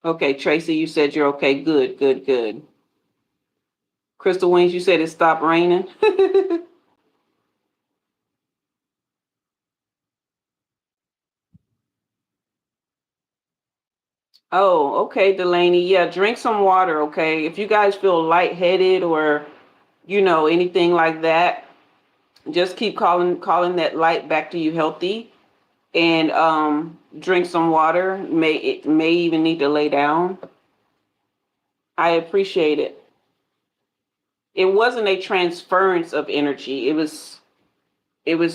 Okay, Tracy, you said you're okay. Good, good, good. Crystal Wings, you said it stopped raining. Oh, okay, Delaney. Yeah, drink some water, okay? If you guys feel lightheaded or, anything like that, just keep calling that light back to you healthy and drink some water. May even need to lay down. I appreciate it. It wasn't a transference of energy. It was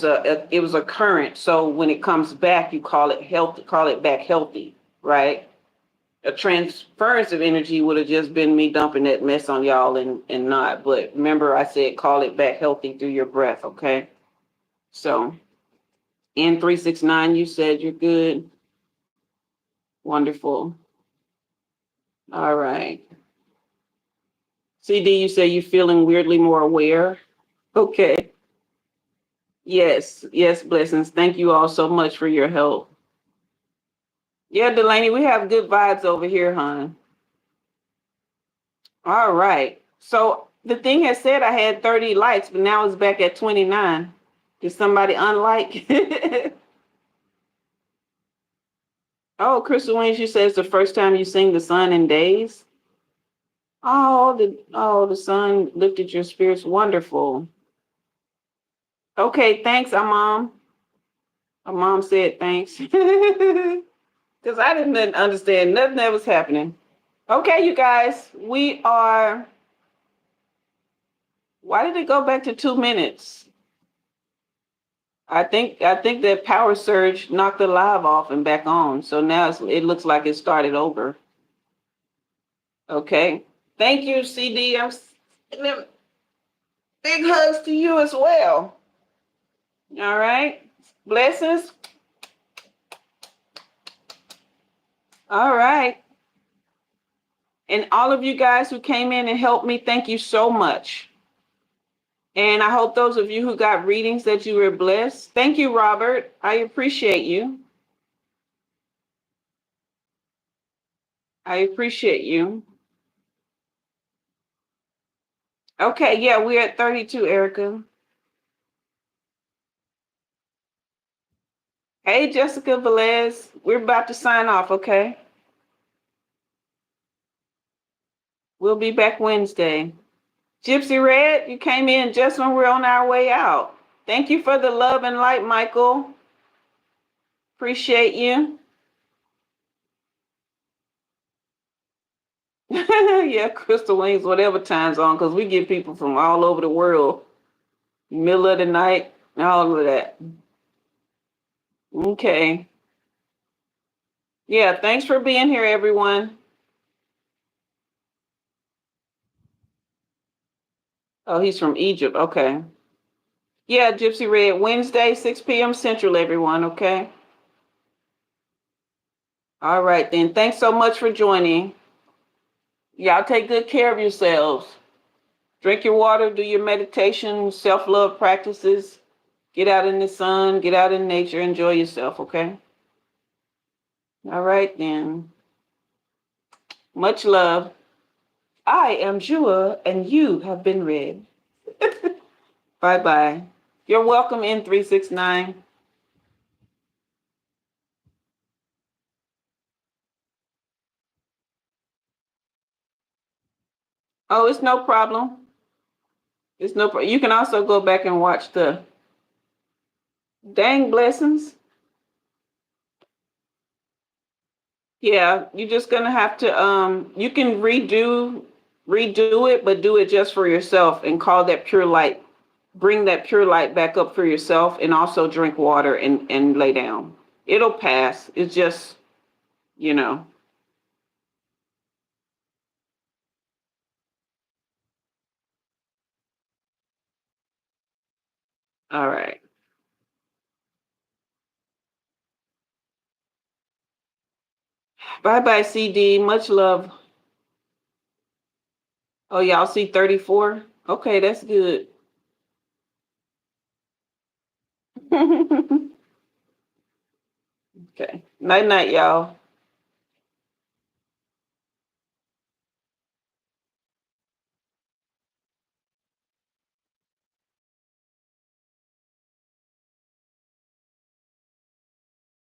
a current. So when it comes back, you call it healthy, call it back healthy, right? A transference of energy would have just been me dumping that mess on y'all and not. But remember, I said call it back healthy through your breath, okay? So N369, you said you're good. Wonderful. All right. CD, you say you're feeling weirdly more aware. Okay. Yes, yes, blessings. Thank you all so much for your help. Yeah, Delaney, we have good vibes over here, hon. All right. So the thing has said I had 30 likes, but now it's back at 29. Did somebody unlike? Oh, Crystal Wings, you said it's the first time you sing the sun in days. Oh, the sun lifted your spirits. Wonderful. Okay, thanks, Amam. Amam said thanks. Because I didn't understand nothing that was happening. Okay, you guys, we are. Why did it go back to 2 minutes? I think that power surge knocked the live off and back on. So now it looks like it started over. Okay. Thank you, CD. Big hugs to you as well. All right. Blessings. All right. And all of you guys who came in and helped me, thank you so much. And I hope those of you who got readings that you were blessed. Thank you, Robert. I appreciate you. I appreciate you. Okay, yeah, we're at 32, Erica. Hey, Jessica Velez. We're about to sign off, okay? We'll be back Wednesday. Gypsy Red, you came in just when we're on our way out. Thank you for the love and light, Michael. Appreciate you. Yeah, Crystal Wings, whatever time zone, because we get people from all over the world. Middle of the night, all of that. Okay. Yeah, thanks for being here, everyone. Oh, he's from Egypt. Okay. Yeah, Gypsy Red, Wednesday, 6 p.m. Central, everyone. Okay. All right, then. Thanks so much for joining. Y'all take good care of yourselves. Drink your water, do your meditation, self love practices. Get out in the sun, get out in nature, enjoy yourself. Okay. All right, then. Much love. I am Jua, and you have been read. Bye bye. You're welcome, N369. Oh, it's no problem. It's no problem. You can also go back and watch the dang blessings. Yeah, you're just gonna have to you can redo Redo it, but do it just for yourself and call that pure light. Bring that pure light back up for yourself, and also drink water and lay down. It'll pass. It's just, you know. All right. Bye bye, CD. Much love. Oh, y'all see 34? Okay, that's good. Okay. Night night, y'all.